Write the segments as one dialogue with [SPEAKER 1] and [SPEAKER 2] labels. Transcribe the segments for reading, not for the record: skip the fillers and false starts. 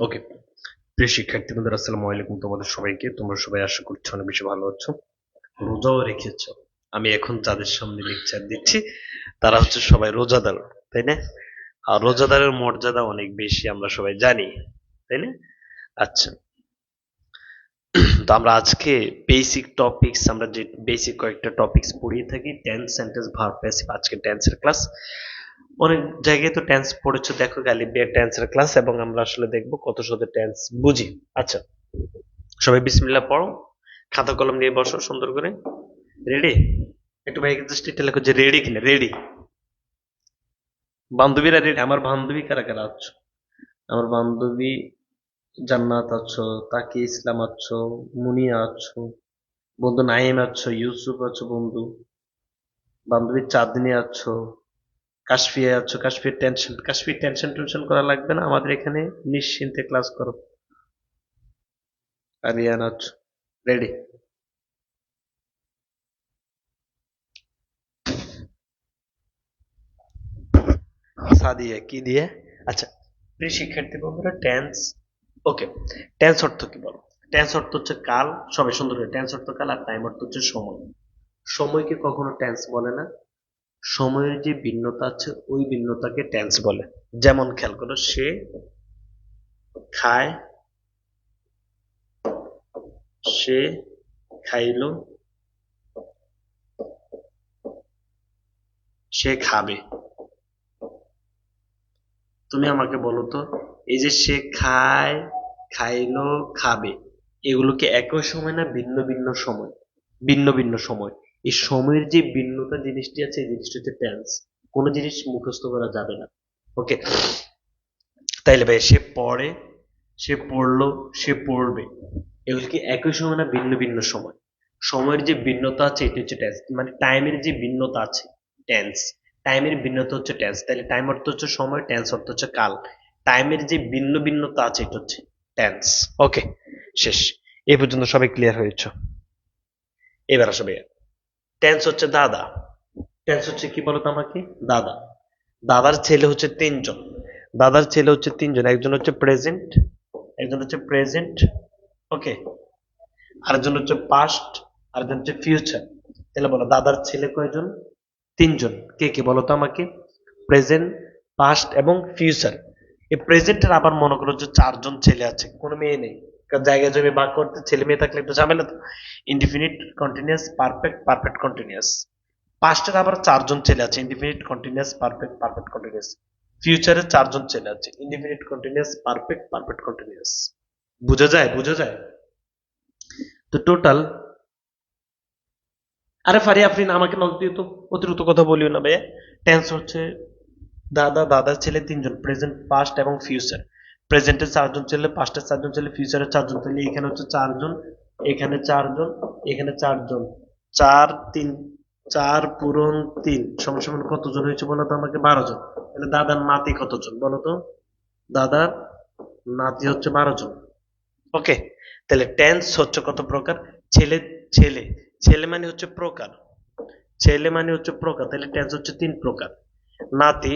[SPEAKER 1] ওকে, প্রিয় শিক্ষার্থী বন্ধুরা, আসসালামু আলাইকুম তোমাদের সবাইকে। তোমরা সবাই আশা করছো অনেক বেশি ভালো আছো, রোজাও রেখেছো। আমি এখন যাদের সামনে লেকচার দিচ্ছি তারা হচ্ছে সবাই রোজাদার, তাই না? আর রোজাদারের মর্যাদা অনেক বেশি আমরা সবাই জানি, তাই না? আচ্ছা, তো আমরা আজকে আমরা যে বেসিক কয়েকটা টপিকস পড়িয়ে থাকি, টেন্স, সেন্টেন্স, ভার্ব, প্যাসিভ। আজকে টেন্সের ক্লাস। অনেক জায়গায় তো টেন্স পড়েছো, দেখো গালিব টেন্সের ক্লাস, এবং আমরা আসলে দেখবো কত শত টেন্স বুঝি। আচ্ছা, সবাই বিসমিল্লাহ পড়ো, খাতা কলম নিয়ে বসো সুন্দর করে। রেডি? একটু ভাইকে জাস্ট এটা লেখো যে রেডি কিনা। রেডি? বান্ধবীরা রেডি? আমার বান্ধবী কারা কারা আছো? আমার বান্ধবী জান্নাত আছো, তাকি ইসলাম আছো, মুনিয়া আছো, বন্ধু নাইম আছো, ইউসুফ আছো, বন্ধু বান্ধবী চাঁদনি আছো, কাশফিয়া আছো। কাশফির টেনশন টেনশন করা লাগবে না, আমাদের এখানে নিশ্চিন্তে ক্লাস করো। আরিয়ান আছো। রেডি? সাদিয়া কি দিয়ে? আচ্ছা, প্রিয় শিক্ষার্থী বন্ধুরা, টেন্স। ওকে, টেন্স অর্থ কি বলো? টেন্স অর্থ হচ্ছে কাল। সবাই সুন্দর করে, টেন্স অর্থ কাল, আর টাইম অর্থ হচ্ছে সময়। সময়কে কখনো টেন্স বলে না। সময়ের যে ভিন্নতা আছে ওই ভিন্নতাকে টেন্স বলে। যেমন খেয়াল করো, সে খায়, সে খাইলো, সে খাবে। তুমি আমাকে বলো তো, এই যে সে খায়, খাইলো, খাবে, এগুলো কি একই সময় না ভিন্ন ভিন্ন সময়? ভিন্ন ভিন্ন সময়। এই সময়ের যে ভিন্নতা জিনিসটি আছে, এই জিনিসটি হচ্ছে টেন্স। কোনো জিনিস মুখস্থ করা যাবে না। ওকে, তাইলে ভাই, সে পড়ে, সে পড়লো, সে পড়বে, এগুলো কি একই সময় না ভিন্ন ভিন্ন সময়? সময়ের যে ভিন্নতা আছে এটা হচ্ছে টেন্স, মানে টাইমের যে ভিন্নতা আছে, টেন্স। টাইমের ভিন্নতা হচ্ছে টেন্স। তাহলে টাইম অর্থ হচ্ছে সময়, টেন্স অর্থ হচ্ছে কাল। টাইমের যে ভিন্ন ভিন্নতা আছে এটা হচ্ছে টেন্স। ওকে, শেষ। এই পর্যন্ত সবাই ক্লিয়ার হয়েছে? এবার আসবে, টেন্স হচ্ছে দাদা। টেন্স হচ্ছে কি বলতো আমাকে? দাদা। দাদার ছেলে হচ্ছে তিনজন। দাদার ছেলে হচ্ছে তিনজন, একজন হচ্ছে প্রেজেন্ট, একজন হচ্ছে প্রেজেন্ট, ওকে, আরেকজন হচ্ছে পাস্ট, আরেকজন হচ্ছে ফিউচার। তাহলে বলো, দাদার ছেলে কয়জন? তিনজন। কে কে বলো তো আমাকে? প্রেজেন্ট, পাস্ট এবং ফিউচার। এই প্রেজেন্টের আবার মনে করো যে চারজন ছেলে আছে, কোনো মেয়ে নেই, কারণ জায়গায় জমি ভাগ করতে ছেলে মেয়ে থাকলে একটু ঝামেলা তো। Indefinite continuous, perfect, perfect continuous. পাস্টের আবার চারজন ছেলে আছে, indefinite continuous, perfect, perfect continuous. ফিউচারে চারজন ছেলে আছে, indefinite continuous, perfect, perfect continuous. বুঝা যায়? বুঝা যায়? তো টোটাল, আরে ফারি আফরিন, আমাকে নক দিয়ে তো অতিরিক্ত কথা বলিও না ভাইয়া। টেন্স হচ্ছে দাদা, দাদার ছেলে তিনজন, প্রেজেন্ট, পাস্ট এবং ফিউচার। প্রেজেন্টে চারজন ছেলে, পাস্টে চারজন ছেলে, ফিউচারে চারজন ছেলে। এখানে হচ্ছে চারজন, এখানে চারজন, এখানে চারজন। চার তিন, চার পূরণ তিন সমান সমান কতজন হয়েছে বলো তো আমাকে? 12 জন। তাহলে দাদার নাতি কতজন বলো তো? দাদার নাতি হচ্ছে 12 জন। ওকে, তাহলে টেন্স হচ্ছে কত প্রকার? ছেলে, ছেলে, ছেলে মানে হচ্ছে প্রকার, ছেলে মানে হচ্ছে প্রকার, তাহলে টেন্স হচ্ছে 3 প্রকার। নাতি,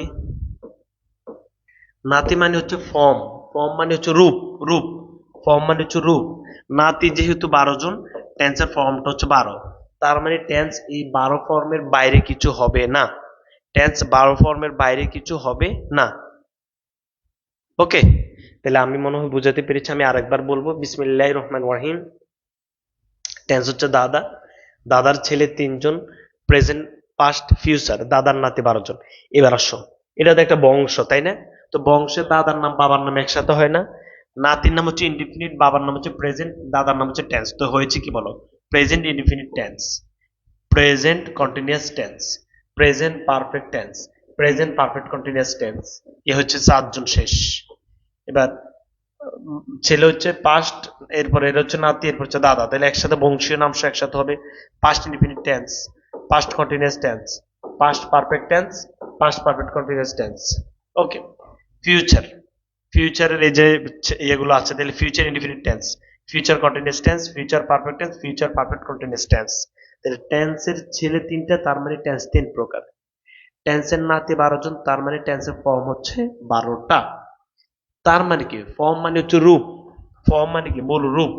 [SPEAKER 1] নাতি মানে হচ্ছে ফর্ম, ফর্ম মানে হচ্ছে রূপ, রূপ, ফর্ম মানে হচ্ছে রূপ। নাতি যেহেতু 12 জন, টেন্সের ফর্মটা হচ্ছে 12। তার মানে টেন্স এই 12 ফর্মের বাইরে কিছু হবে না। টেন্স 12 ফর্মের বাইরে কিছু হবে না। ওকে, তাহলে আমি মনে হয় বুঝাতে পেরেছি। আমি আরেকবার বলবো, বিসমিল্লাহির রহমানির রহিম। টেন্স হচ্ছে দাদা, দাদার ছেলে তিনজন, প্রেজেন্ট, পাস্ট, ফিউচার, দাদার নাতি 12 জন। এবার আসো, এটা তো একটা বংশ, তাই না? তো বংশে দাদার নাম বাবার নাম একসাথে হয় না। নাতির নাম হচ্ছে ইনডিফিনিট, বাবার নাম হচ্ছে প্রেজেন্ট, দাদার নাম হচ্ছে টেন্স। তো হয়েছে কি বলো? Present indefinite tense, present continuous tense, present perfect tense, present perfect continuous tense. এ হচ্ছে 4 জন শেষ। এবার ছেলে হচ্ছে পাস্ট, এরপর এর হচ্ছে নাতি, এরপর হচ্ছে দাদা, তাহলে একসাথে বংশীয় নামসহ একসাথে হবে past indefinite tense, past continuous tense, past perfect tense, past perfect continuous tense. Okay, future, ফিউচারের এই যে এগুলো আছে, তাহলে future indefinite tense, future continuous tense, future perfect tense, future perfect continuous tense. তাহলে টেন্সের ছেলে তিনটা, তার মানে টেন্স 3 প্রকার। টেন্সের নাতি 12 জন, তার মানে টেন্সের ফর্ম হচ্ছে 12টা। তার মানে কি? ফর্ম মানে হচ্ছে রূপ। ফর্ম মানে কি? বলো রূপ।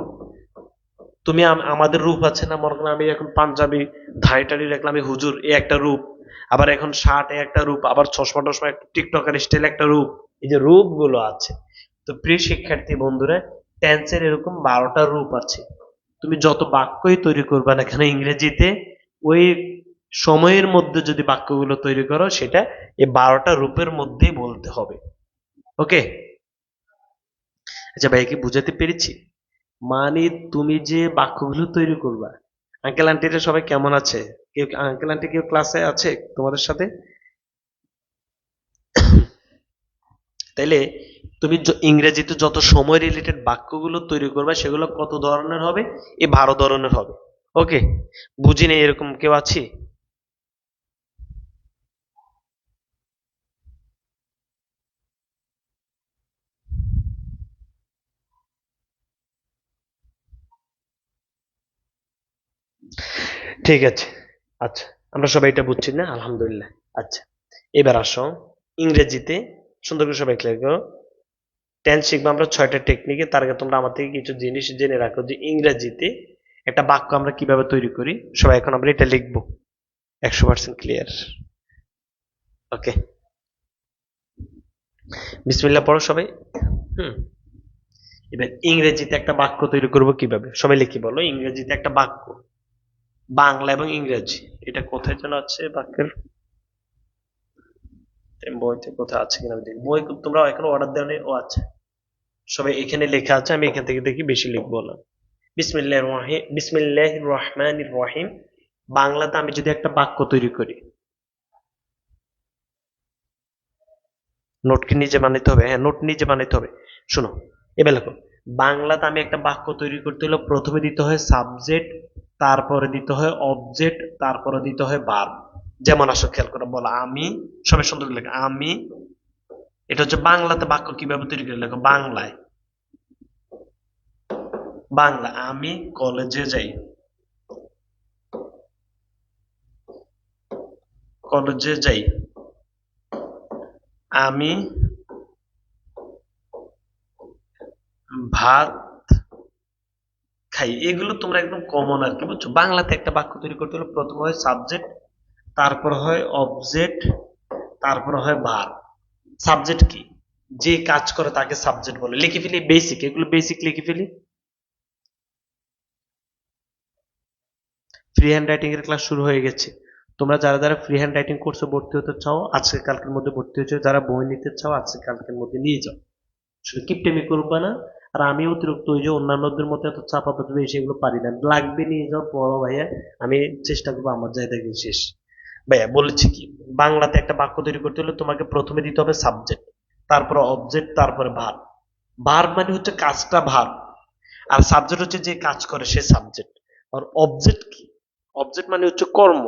[SPEAKER 1] তুমি আমাদের রূপ আছে না, মনে করো আমি এখন পাঞ্জাবি ধাড়ি টাড়ি রাখলাম, আমি হুজুর, এ একটা রূপ। আবার এখন শার্ট, এ একটা রূপ। আবার চশমা টশমা টিকটকার স্টাইল একটা রূপ। এই যে রূপ গুলো আছে, তো প্রিয় শিক্ষার্থী বন্ধুরা, টেন্সের এরকম 12টা রূপ আছে। তুমি যত বাক্যই তৈরি করবে না কেন ইংরেজিতে, ওই সময়ের মধ্যে যদি বাক্যগুলো তৈরি করো, সেটা এই 12টা রূপের মধ্যেই বলতে হবে। ওকে? আচ্ছা ভাই, কি বুঝাতে পেরেছি? মানে তুমি যে বাক্যগুলো তৈরি করবা, আঙ্কেল আন্টিরা সবাই কেমন আছে? কেউ আঙ্কেল আন্টি কেউ ক্লাসে আছে তোমাদের সাথে? তাইলে তুমি ইংরেজিতে যত সময় রিলেটেড বাক্যগুলো তৈরি করবে, সেগুলো কত ধরনের হবে? এই 12 ধরনের হবে। ওকে? বুঝি নেই এরকম কেউ আছে? ঠিক আছে। আচ্ছা, আমরা সবাই এটা বুঝছি না? আলহামদুলিল্লাহ। আচ্ছা, এবার আসো ইংরেজিতে সুন্দর করে সবাই ক্লিয়ার করো। টেন্স শিখবো আমরা 6টা টেকনিকে। তার আগে তোমরা আমার থেকে কিছু জিনিস জেনে রাখো যে ইংরেজিতে একটা বাক্য আমরা কিভাবে তৈরি করি। সবাই এখন আমরা এটা লিখবো। 100% ক্লিয়ার। ওকে, বিসমিল্লাহ পড়ো সবাই। হুম। এবার ইংরেজিতে একটা বাক্য তৈরি করব কিভাবে, সবাই লিখি বলো। ইংরেজিতে একটা বাক্য, বাংলা এবং ইংরেজি, এটা কোথায় যেন আছে বাক্যের বইতে, কোথায় আছে কিনা আমি দেখি। বই তোমরা এখন অর্ডার দেওয়া নেই? ও আচ্ছা, সবাই এখানে লেখা আছে, আমি এখান থেকে দেখি বেশি লিখবো না। বিসমিল্লাহির রহিম, বিসমিল্লাহির রহমানির রহিম। বাংলাতে আমি যদি একটা বাক্য তৈরি করি, নোট কি নিজে বানাইতে হবে? হ্যাঁ, নোট নিজে বানাইতে হবে। শোনো, এবার লেখো। বাংলাতে আমি একটা বাক্য তৈরি করতে হলে প্রথমে দিতে হয় সাবজেক্ট, তারপরে দিতে হয় অবজেক্ট, তারপরে দিতে হয় ভার্ব। যেমন আসো খেয়াল করে বলো, আমি। সবাই সুন্দর করে লেখো, আমি। এটা হচ্ছে বাংলাতে বাক্য কিভাবে তৈরি করে লেখো বাংলায়। বাংলা, আমি কলেজে যাই। কলেজে যাই। আমি ভাত খাই। এগুলো তোমরা একদম কমন আর কি, বুঝছো? বাংলাতে একটা বাক্য তৈরি করতে হলে প্রথম হয় সাবজেক্ট, তারপর হয় অবজেক্ট, তারপর হয় ভার্ব। সাবজেক্ট কি? যে কাজ করে তাকে সাবজেক্ট বলে। লিখে ফেলি বেসিক, এগুলো বেসিক লিখে ফেলি। ফ্রি হ্যান্ড রাইটিং এর ক্লাস শুরু হয়ে গেছে। তোমরা যারা যারা ফ্রি হ্যান্ড রাইটিং কোর্সে ভর্তি হতে চাও, আজকে কালকের মধ্যে ভর্তি হয়েছে। যারা বই নিতে চাও, আজকে কালকের মধ্যে নিয়ে যাও। শুধু কিপটেমি করবে না। আর আমি অতিরিক্ত ওই যে অন্যান্যদের মতো এত চাপা পাতবে সেগুলো পারি না। লাগবে নিয়ে যাও, পড়ো ভাইয়া। আমি চেষ্টা করবো আমার জায়গা থেকে শেষ। ভাইয়া বলেছি কি, বাংলাতে একটা বাক্য তৈরি করতে হলে তোমাকে প্রথমে দিতে হবে সাবজেক্ট, তারপরে অবজেক্ট, তারপরে ভার্ব। ভার্ব মানে হচ্ছে কাজটা ভার্ব, আর সাবজেক্ট হচ্ছে যে কাজ করে সে সাবজেক্ট। আর অবজেক্ট কি? অবজেক্ট মানে হচ্ছে কর্ম।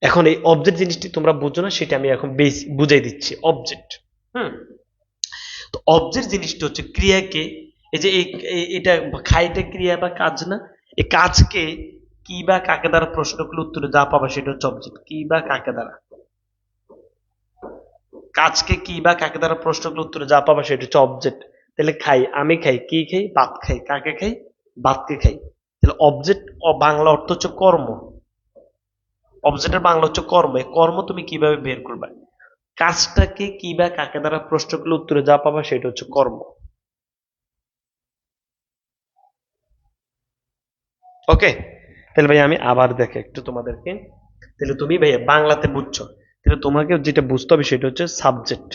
[SPEAKER 1] এখন এই অবজেক্ট জিনিসটি তোমরা বুঝো না, সেটা আমি এখন বেশ বুঝাই দিচ্ছি। অবজেক্ট, হুম, তো অবজেক্ট জিনিসটা হচ্ছে ক্রিয়াকে, এই যে এটা খাইটা ক্রিয়া বা কাজ না, এই কাজকে কি বা কাকে দ্বারা প্রশ্ন করলে উত্তরে যা পাবা সেটা হচ্ছে অবজেক্ট। কি বা কাকে দ্বারা, কাজকে কি বা কাকে দ্বারা প্রশ্ন করলে উত্তরে যা পাবা সেটা হচ্ছে অবজেক্ট। তাহলে খাই, আমি খাই, কি খাই? ভাত খাই। কাকে খাই? ভাতকে খাই। তাহলে অবজেক্ট বাংলা অর্থ হচ্ছে কর্ম। অবজেক্টের বাংলা হচ্ছে কর্ম। এই কর্ম তুমি কিভাবে বের করবে? কাজটাকে কি বা কাকে দ্বারা প্রশ্ন করলে উত্তরে যা পাবা সেটা হচ্ছে কর্ম। ওকে? তাহলে ভাই আমি আবার দেখে একটু তোমাদেরকে। তাহলে তুমি ভাই বাংলাতে বুঝছো, তাহলে তোমাকে যেটা বুঝতে হবে সেটা হচ্ছে সাবজেক্ট।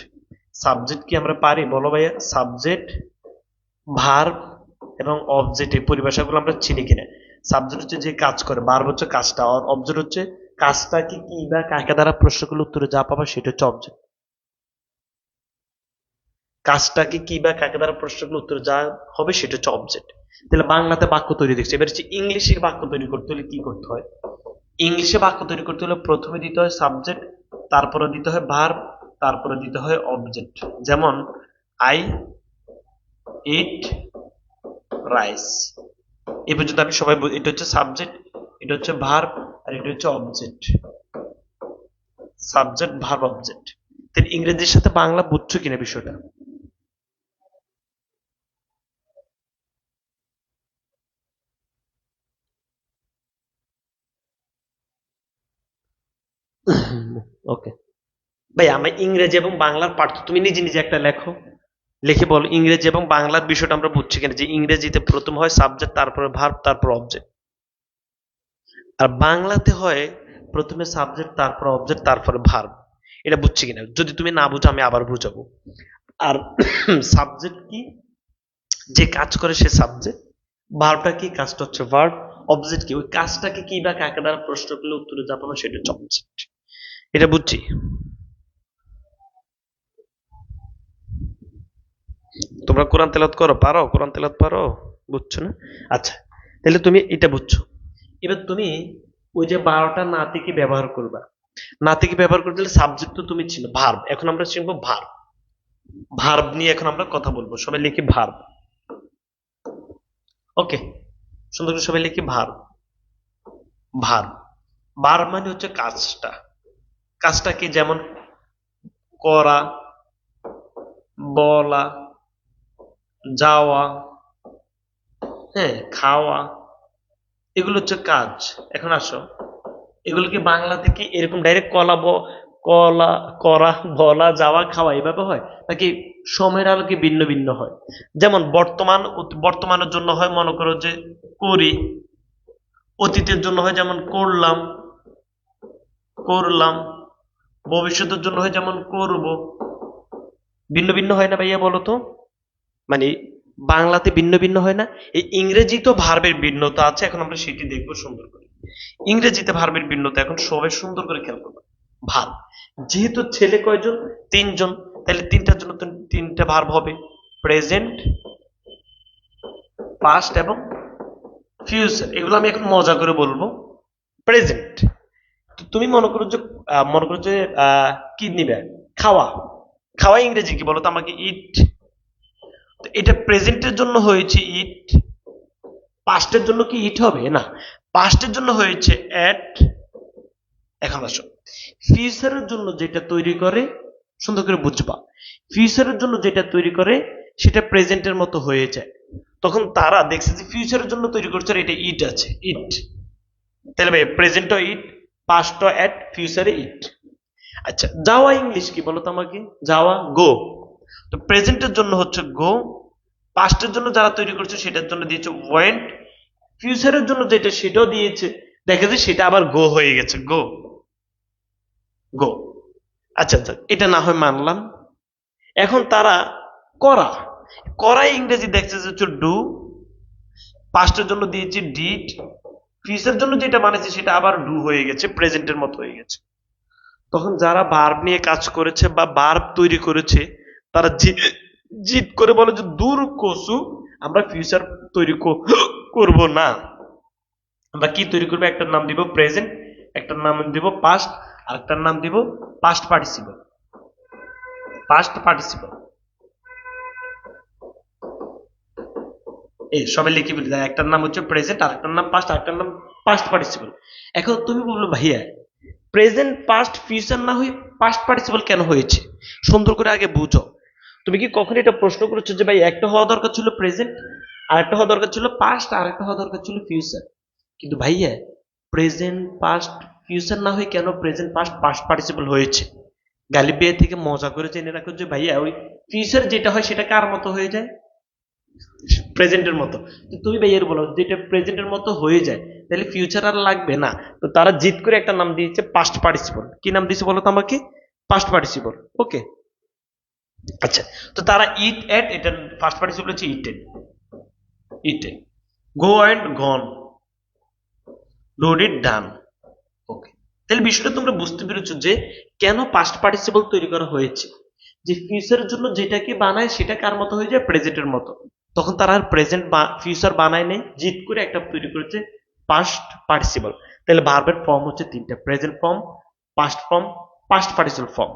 [SPEAKER 1] সাবজেক্ট কি আমরা পারি বলো ভাইয়া? সাবজেক্ট, ভার্ব এবং অবজেক্ট, এই পরিভাষাগুলো আমরা চিনি কিনা? সাবজেক্ট হচ্ছে যে কাজ করে, ভার্ব হচ্ছে কাজটা, আর অবজেক্ট হচ্ছে কাজটাকে কি বা কাকে দ্বারা প্রশ্ন করলে উত্তরে যা পাবা সেটা হচ্ছে অবজেক্ট। কাজটাকে কি বা কাকে দ্বারা প্রশ্ন করলে উত্তরে যা হবে সেটা হচ্ছে অবজেক্ট। তাহলে বাংলাতে বাক্য তৈরি দেখছি। এবার হচ্ছে ইংলিশে বাক্য তৈরি করতে হলে কি করতে হয়? ইংলিশে বাক্য তৈরি করতে হলে প্রথমে দিতে হয় সাবজেক্ট, তারপরে দিতে হয় ভার্ব, তারপরে দিতে হয় অবজেক্ট। যেমন আই ইট রাইস। এই পর্যন্ত আমি সবাই এটা হচ্ছে সাবজেক্ট, এটা হচ্ছে ভার্ব, আর এটা হচ্ছে অবজেক্ট। Subject, verb, object. তাহলে ইংরেজির সাথে বাংলা বুঝছো কিনা বিষয়টা? ওকে ভাই, আমি ইংরেজি এবং বাংলার পার্থক্য তুমি নিজে নিজে একটা লেখো, লিখে বলো ইংরেজি এবং বাংলার বিষয়টা আমরা বুঝছি কিনা, যে ইংরেজিতে প্রথম হয় সাবজেক্ট, তারপরে ভার্ব, তারপর অবজেক্ট, আর বাংলাতে হয় প্রথমে সাবজেক্ট, তারপর অবজেক্ট, তারপরে ভার্ব। এটা বুঝছি কিনা, যদি তুমি না বুঝো আমি আবার বুঝাবো। আর সাবজেক্ট কি, যে কাজ করে সে সাবজেক্ট, ভার্বটা কি, কাজটা হচ্ছে ভার্ব, অবজেক্ট কি, ওই কাজটাকে কি বা কাকে দ্বারা প্রশ্ন করলে উত্তরে যা পাবো সেটা হচ্ছে অবজেক্ট। এটা বুঝছি। তোমরা কোরআন তেলাওয়াত করো, পারো কোরআন তেলাওয়াত পারো? বুঝছো না? আচ্ছা, তাহলে তুমি এটা বুঝছো। এবার তুমি ওই যে 12টা নাতিকে ব্যবহার করবা, নাতিকে ব্যবহার করতে গেলে সাবজেক্ট তো তুমি ছিল, ভার্ব, এখন আমরা শিখবো ভার্ব। ভার্ব নিয়ে এখন আমরা কথা বলবো, সবাই লিখি ভার্ব। ওকে, সুন্দর করে সবাই লিখি ভার্ব। ভার্ব, ভার্ব মানে হচ্ছে কাজটা, কাজটা কি, যেমন করা, বলা, যাওয়া, হ্যাঁ, খাওয়া, এগুলো হচ্ছে কাজ। এখন আসো, এগুলোকে বাংলা থেকে এরকম ডাইরেক্ট কলা, করা, বলা, যাওয়া, খাওয়া এভাবে হয়, নাকি সময়ের আলোকে ভিন্ন ভিন্ন হয়? যেমন বর্তমানের জন্য হয় মনে করো যে করি, অতীতের জন্য হয় যেমন করলাম, করলাম, ভবিষ্যতের জন্য হয় যেমন করব। ভিন্ন ভিন্ন হয় না ভাইয়া, বলো তো? মানে বাংলাতে ভিন্ন ভিন্ন হয় না? এই ইংরেজি তো ভার্বের ভিন্নতা আছে, এখন আমরা সেটি দেখবো সুন্দর করে। ইংরেজিতে ভার্বের ভিন্নতা এখন সবাই সুন্দর করে খেয়াল করবে। ভার্ব, যেহেতু ছেলে কয়জন, 3জন, তাহলে তিনটার জন্য তো তিনটা ভার্ব হবে, প্রেজেন্ট, পাস্ট এবং ফিউচার। এগুলো আমি এখন মজা করে বলবো। প্রেজেন্ট, তুমি মনে করো যে কি নিবে, খাওয়া, খাওয়া ইংরেজি কি বলো তো আমাকে? ইট। এটা প্রেজেন্টের জন্য হয়েছে ইট, পাস্টের জন্য কি ইট হবে না, পাস্টের জন্য হয়েছে এট। এখন আসো, ফিউচারের জন্য যেটা তৈরি করে, সুন্দর করে বুঝবা, ফিউচারের জন্য যেটা তৈরি করে সেটা প্রেজেন্টের মতো হয়ে যায়, তখন তারা দেখছে যে ফিউচারের জন্য তৈরি করছে এটা ইট আছে, ইট। তাহলে ভাই প্রেজেন্টও ইট, পাস্টও এট, ফিউচারে ইট। আচ্ছা, যাওয়া ইংলিশ কি বলো তো আমাকে? যাওয়া, গো। তো প্রেজেন্টের জন্য হচ্ছে গো, পাস্টের জন্য যারা তৈরি করছে সেটার জন্য দিয়েছে ওয়েন্ট, ফিউচারের জন্য যেটা সেটাও দিয়েছে, দেখে যে সেটা আবার গো হয়ে গেছে, গো, গো। আচ্ছা আচ্ছা, এটা না হয় মানলাম। এখন তারা করা, করা ইংরেজি দেখছে যে হচ্ছে ডু, পাস্টের জন্য দিয়েছে ডিড, ফিউচারের জন্য যেটা বানাইছে সেটা আবার ডু হয়ে গেছে, প্রেজেন্টের মতো হয়ে গেছে। তখন যারা ভার্ব নিয়ে কাজ করেছে বা ভার্ব তৈরি করেছে, তারা জিদ করে বলে যে দূর কসু, আমরা ফিউচার তৈরি করব না, আমরা কি তৈরি করবো, একটার নাম দিব প্রেজেন্ট, একটার নাম দিব পাস্ট, আর একটার নাম দিব পাস্ট পার্টিসিপল, পাস্ট পার্টিসিপল। এই সবাই লিখে ফেলি, একটার নাম হচ্ছে প্রেজেন্ট, আর একটার নাম পাস্ট, আর একটার নাম পাস্ট পার্টিসিপল। এখন তুমি বললো ভাইয়া প্রেজেন্ট পাস্ট ফিউচার না হয়ে পাস্ট পার্টিসিপল কেন হয়েছে, সুন্দর করে আগে বুঝো। তুমি কি কখনো এটা প্রশ্ন করেছো যে ভাই একটা হওয়া দরকার ছিল প্রেজেন্ট, আর একটা হওয়া দরকার ছিল পাস্ট, আর একটা হওয়া দরকার ছিল ফিউচার? কিন্তু ভাইয়া প্রেজেন্ট পাস্ট ফিউচার না হয়ে কেন প্রেজেন্ট পাস্ট পাস্ট পার্টিসিপল হয়েছে? গালিব বিয়ে থেকে মজা করে জেনে রাখো যে ভাইয়া ওই ফিউচার যেটা হয় সেটা কার মতো হয়ে যায়, প্রেজেন্টের মতো। তো তুমি ভাইয়ের বলো যেটা প্রেজেন্টের মতো হয়ে যায় তাহলে ফিউচার আর লাগবে না, তো তারা জিদ করে একটা নাম দিয়েছে পাস্ট পার্টিসিপল। কি নাম দিয়েছে বলো তো আমাকে? Past participle. ওকে, আচ্ছা, তো তারা ইট এট, এটা ফার্স্ট পার্টিসিপল হচ্ছে eaten, eaten, go and gone, ডোড ইট ডান। ওকে, তাহলে বিষয়টা তোমরা বুঝতে পেরেছো যে কেন পাস্ট পার্টিসিপল তৈরি করা হয়েছে, যে ফিউচারের জন্য যেটাকে বানায় সেটা কার মতো হয়ে যায়, প্রেজেন্টের মতো। তখন তারা আর প্রেজেন্ট বা ফিউচার বানায় নেই, জিদ করে একটা তৈরি করেছে পাস্ট পার্টিসিপল। তাহলে ভার্বের ফর্ম হচ্ছে তিনটা, present form, past form, past participle form,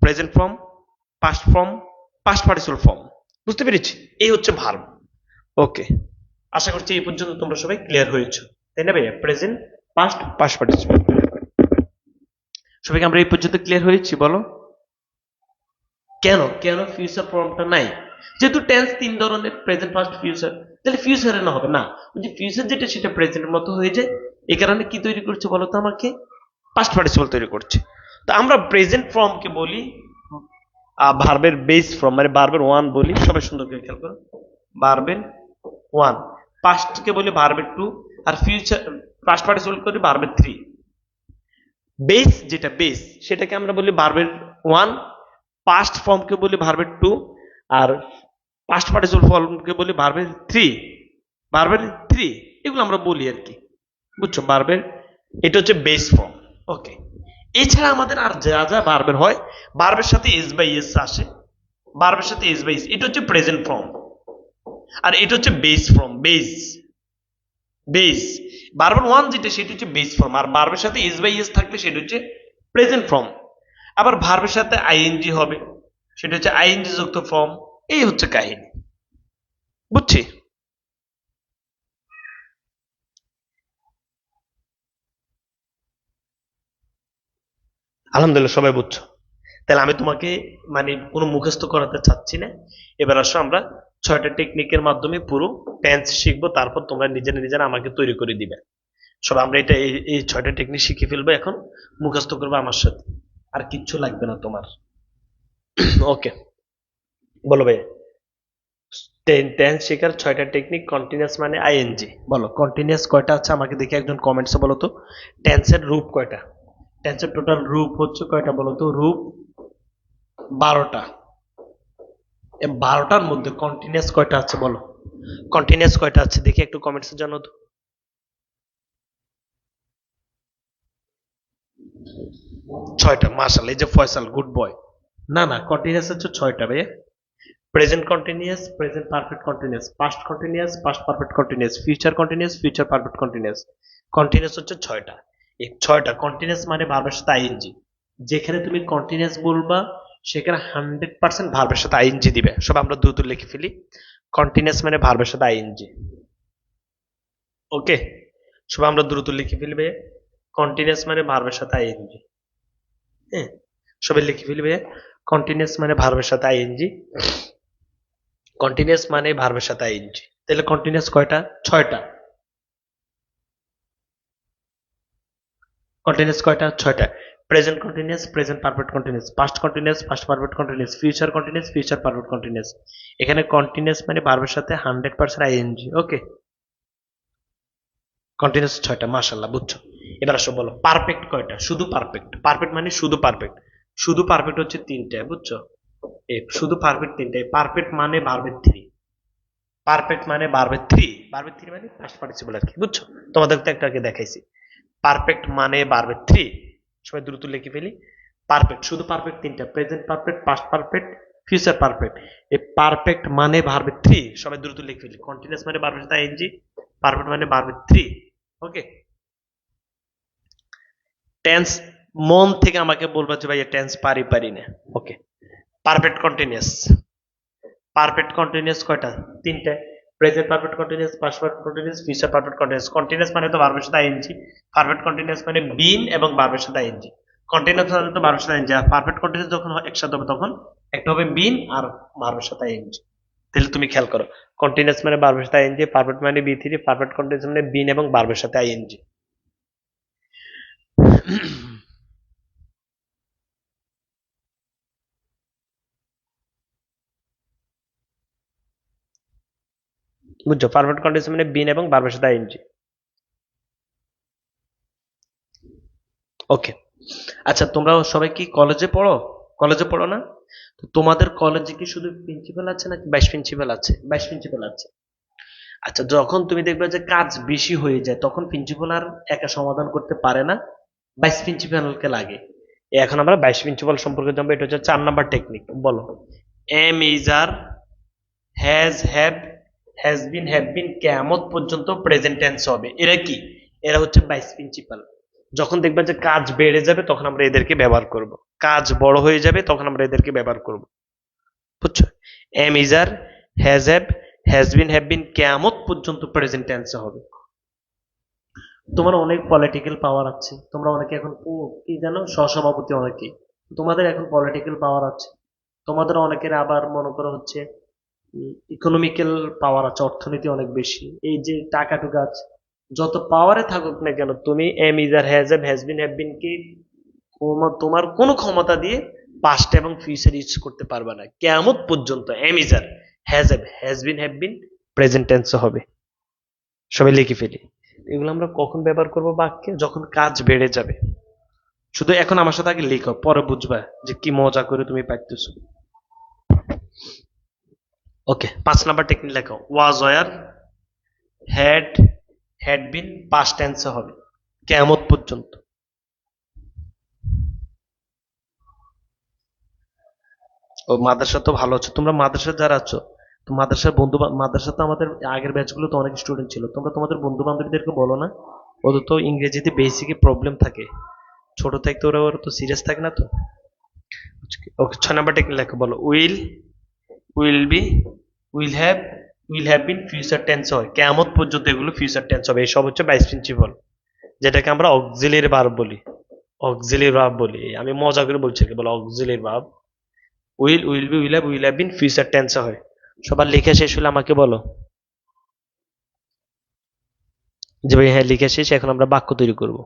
[SPEAKER 1] present form, past form, past participle form. বুঝতে পেরেছি? এই হচ্ছে ভার্ব। ওকে, আশা করছি এই পর্যন্ত তোমরা সবাই ক্লিয়ার হয়েছো, তাই না ভাইয়া? Present, past, past participle. সবাইকে আমরা এই পর্যন্ত ক্লিয়ার হয়েছি বলো? কেন কেন ফিউচার ফর্মটা নাই? যেহেতু টেন্স 3 ধরনের, প্রেজেন্ট, পাস্ট, ফিউচার, তাহলে ফিউচারে না হবে না, ওই যে ফিউচার যেটা সেটা প্রেজেন্টের মতো হয়ে যায়, এই কারণে কি তৈরি করছে বলো তো আমাকে? পাস্ট পার্টিসিপল তৈরি করছে। তো আমরা প্রেজেন্ট ফর্ম কে বলি ভার্বের বেস ফর্ম, মানে ভার্বের ওয়ান বলি। সবাই সুন্দর করে খেয়াল করো, ভার্বের ওয়ান। পাস্ট কে বলি ভার্বের টু, আর ফিউচার পাস্ট পার্টিসিপল করি ভার্বের থ্রি। বেস যেটা বেস সেটাকে আমরা বলি ভার্বের ওয়ান, পাস্ট ফর্মকে বলি ভার্বের টু, আর পাস্ট পার্টিসিপল ফর্মকে বলি ভার্বের থ্রি। ভার্বের থ্রি এগুলো আমরা বলি আর কি, বুঝছো? ভার্বের এটা হচ্ছে বেস ফর্ম। ওকে, এছাড়া আমাদের আর যা যা ভার্বের হয়, ভার্বের সাথে এস বাই এস আসে, ভার্বের সাথে এস বাই এস, এটা হচ্ছে প্রেজেন্ট ফর্ম। আর এটা হচ্ছে বেস ফর্ম, বেস বেস। ভার্বের ওয়ান যেটা সেটা হচ্ছে বেস ফর্ম, আর ভার্বের সাথে এস বাই এস থাকলে সেটা হচ্ছে প্রেজেন্ট ফর্ম। আবার ভার্বের সাথে আইএনজি হবে, সেটা হচ্ছে আইএনজি যুক্ত ফর্ম। এই হচ্ছে কাহিনী, বুঝছি? আলহামদুলিল্লাহ সবাই বুঝছো। তাহলে আমি তোমাকে মানে কোনো মুখস্থ করাতে চাচ্ছি না। এবার আসো আমরা 6টা টেকনিকের মাধ্যমে পুরো টেন্স শিখবো, তারপর তোমরা নিজেরা নিজেরা আমাকে তৈরি করে দিবে। সব আমরা এটা এই 6টা টেকনিক শিখে ফেলবো এখন, মুখস্থ করবো আমার সাথে, আর কিচ্ছু লাগবে না তোমার। ওকে, বলো ভাই। টেন্স শেখার 6টা টেকনিক। কন্টিনিউয়াস মানে আইএনজি। বলো কন্টিনিউয়াস কয়টা আছে আমাকে দেখে একজন কমেন্টসে বলো তো। টেন্সের রূপ কয়টা? টেন্সের টোটাল রূপ হচ্ছে কয়টা বলো তো? রূপ 12টা। এই 12টার মধ্যে কন্টিনিউয়াস কয়টা আছে বলো? কন্টিনিউয়াস কয়টা আছে দেখি একটু কমেন্টসে জানাও তো। 6টা, মাশাআল্লাহ, এই যে ফয়সাল, গুড বয়। না না, কন্টিনিউয়াস হচ্ছে 6টা ভাইয়া। Present continuous, present perfect continuous, past continuous, past perfect continuous, future continuous, future perfect continuous. Continuous হচ্ছে 6টা। এই 6টা কন্টিনিউয়াস মানে ভার্বের সাথে আইএনজি। যেখানে তুমি কন্টিনিউয়াস বলবা সেখানে 100% ভার্বের সাথে আইএনজি দিবে। সব আমরা দ্রুত লিখে ফেলি। কন্টিনিউয়াস মানে ভার্বের সাথে আইএনজি। ওকে, সব আমরা দ্রুত লিখে ফেলবে। কন্টিনিউয়াস মানে ভার্বের সাথে আইএনজি। হ্যাঁ, সবাই লিখে ফেলবে। কন্টিনিউয়াস মানে ভার্বের সাথে আইএনজি। কন্টিনিউয়াস মানে ভার্বের সাথে আইএনজি। তাহলে কন্টিনিউয়াস কয়টা? 6টা। কন্টিনিউয়াস কয়টা? 6টা। Present continuous, present perfect continuous, past continuous, past perfect continuous, future continuous, future perfect continuous. এখানে কন্টিনিউয়াস মানে ভার্বের সাথে 100% আইএনজি। ওকে, কন্টিনিউয়াস 6টা, মাশাআল্লাহ, বুঝছো? এবার আসো বলো পারফেক্ট কয়টা? শুধু পারফেক্ট। পারফেক্ট মানে শুধু পারফেক্ট। শুধু পারফেক্ট হচ্ছে 3টা, বুঝছো? এই শুধু পারফেক্ট 3টাই। পারফেক্ট মানে ভার্বের 3। পারফেক্ট মানে ভার্বের 3। ভার্বের 3 মানে পাস্ট পার্টিসিপল আর কি, বুঝছো? তোমাদের তো একটা আগে দেখাইছি। পারফেক্ট মানে ভার্বের 3। সবাই দ্রুত লিখে ফেলি। পারফেক্ট, শুধু পারফেক্ট 3টা, present perfect, past perfect, future perfect. এই পারফেক্ট মানে ভার্বের 3, সবাই দ্রুত লিখে ফেলি। কন্টিনিউয়াস মানে ভার্বের সাথে আইএনজি, পারফেক্ট মানে ভার্বের 3। ওকে, টেন্স মন থেকে আমাকে বলবা যে ভাই টেন্স পারি পারি না। ওকে, পারফেক্ট কন্টিনিউয়াস। পারফেক্ট কন্টিনিউয়াস কয়টা? 3টে। Present perfect continuous, past perfect continuous, future perfect continuous. Continuous মানে তো ভার্বের সাথে আইএনজি। পারফেক্ট কন্টিনিউয়াস মানে বিন এবং ভার্বের সাথে আইএনজি। কন্টিনিউয়াস মানে তো ভার্বের সাথে আইএনজি। আর পারফেক্ট কন্টিনিউয়াস যখন একসাথে হবে তখন একটা হবে বিন আর ভার্বের সাথে আইএনজি। তাহলে তুমি খেয়াল করো, কন্টিনিউয়াস মানে ভার্বের সাথে আইএনজি, পারফেক্ট মানে বি3, পারফেক্ট কন্টিনিউয়াস মানে বিন এবং ভার্বের সাথে আইএনজি। বুঝছো? পারফেক্ট কন্টিনিউয়াস মানে বিন এবং ভার্বের সাথে আইএনজি। ওকে, আচ্ছা তোমরা সবাই কি কলেজে পড়ো? কলেজে পড়ো না? তো তোমাদের কলেজে কি শুধু প্রিন্সিপাল আছে নাকি ভাইস প্রিন্সিপাল আছে? ভাইস প্রিন্সিপাল আছে। আচ্ছা, যখন তুমি দেখবে যে কাজ বেশি হয়ে যায় তখন প্রিন্সিপাল আর একা সমাধান করতে পারে না, ভাইস প্রিন্সিপালকে লাগে। এখন আমরা ভাইস প্রিন্সিপাল সম্পর্কে জানবো। এটা হচ্ছে 4 নাম্বার টেকনিক। বলো am is are, has have, has been have been, কিয়ামত পর্যন্ত প্রেজেন্ট টেন্স হবে। এরা কি? এরা হচ্ছে ভাইস প্রিন্সিপাল। যখন দেখবেন যে কাজ বেড়ে যাবে তখন আমরা এদেরকে ব্যবহার করব। কাজ বড় হয়ে যাবে তখন আমরা এদেরকে ব্যবহার করব, বুঝছো? Am is are, has been have been কিয়ামত পর্যন্ত প্রেজেন্ট টেন্সে হবে। তোমার অনেক পলিটিক্যাল পাওয়ার আছে, তোমরা অনেকে এখন কি জানো, সহসভাপতি অনেকে। তোমাদের এখন পলিটিক্যাল পাওয়ার আছে। তোমাদের অনেকের আবার মনে করো হচ্ছে ইকোনমিক্যাল পাওয়ার আছে, অর্থনীতি অনেক বেশি, এই যে টাকা টুকা আছে। যত পাওয়ারে থাকুক না কেন, তুমি am is are, has been have been কি তোমার কোনো ক্ষমতা দিয়ে পাস্ট এবং ফিউচার ইউজ করতে পারবে না কিয়ামত পর্যন্ত। Am is are, has been, have been, present tense হবে। সবাই লিখে ফেলি। এগুলো আমরা কখন ব্যবহার করব বাক্যে? যখন কাজ বেড়ে যাবে। শুধু এখন আমার সাথে আগে লিখো, পরে বুঝবা যে কি মজা করে তুমি পাইতেছো। ওকে, 5 নাম্বার টেকনিক লেখো। Was, were, had, had been, past টেন্সে হবে কিয়ামত পর্যন্ত। ও মাদ্রাসা তো ভালো আছো তোমরা, মাদ্রাসা যারা আছো তো মাদ্রাসার মাদ্রাসা তো আমাদের আগের ব্যাচগুলো তো অনেক স্টুডেন্ট ছিল, তোমরা তোমাদের বন্ধু বান্ধবীদেরকে বলো না, ওদের তো ইংরেজিতে বেসিকে প্রবলেম থাকে, ছোট থেকে ওরা তো সিরিয়াস থাকে না তো। ওকে, 6 নাম্বার টেকনিক লেখো, বলো। Will, will be, will have been future tense হয় কিয়ামত পর্যন্ত, এগুলো ফিউচার টেন্স হবে। এই সব হচ্ছে বাইস প্রিন্সিপাল, যেটাকে আমরা অক্সিলিয়ারি ভার্ব বলি। অক্সিলিয়ারি ভার্ব বলি, আমি মজা করে বলছি বলো auxiliary verb. Will be, will have been future টেন্সে হয়। সবার লেখা শেষ হলে আমাকে বলো যে ভাই হ্যাঁ লেখা শেষ, এখন আমরা বাক্য তৈরি করব।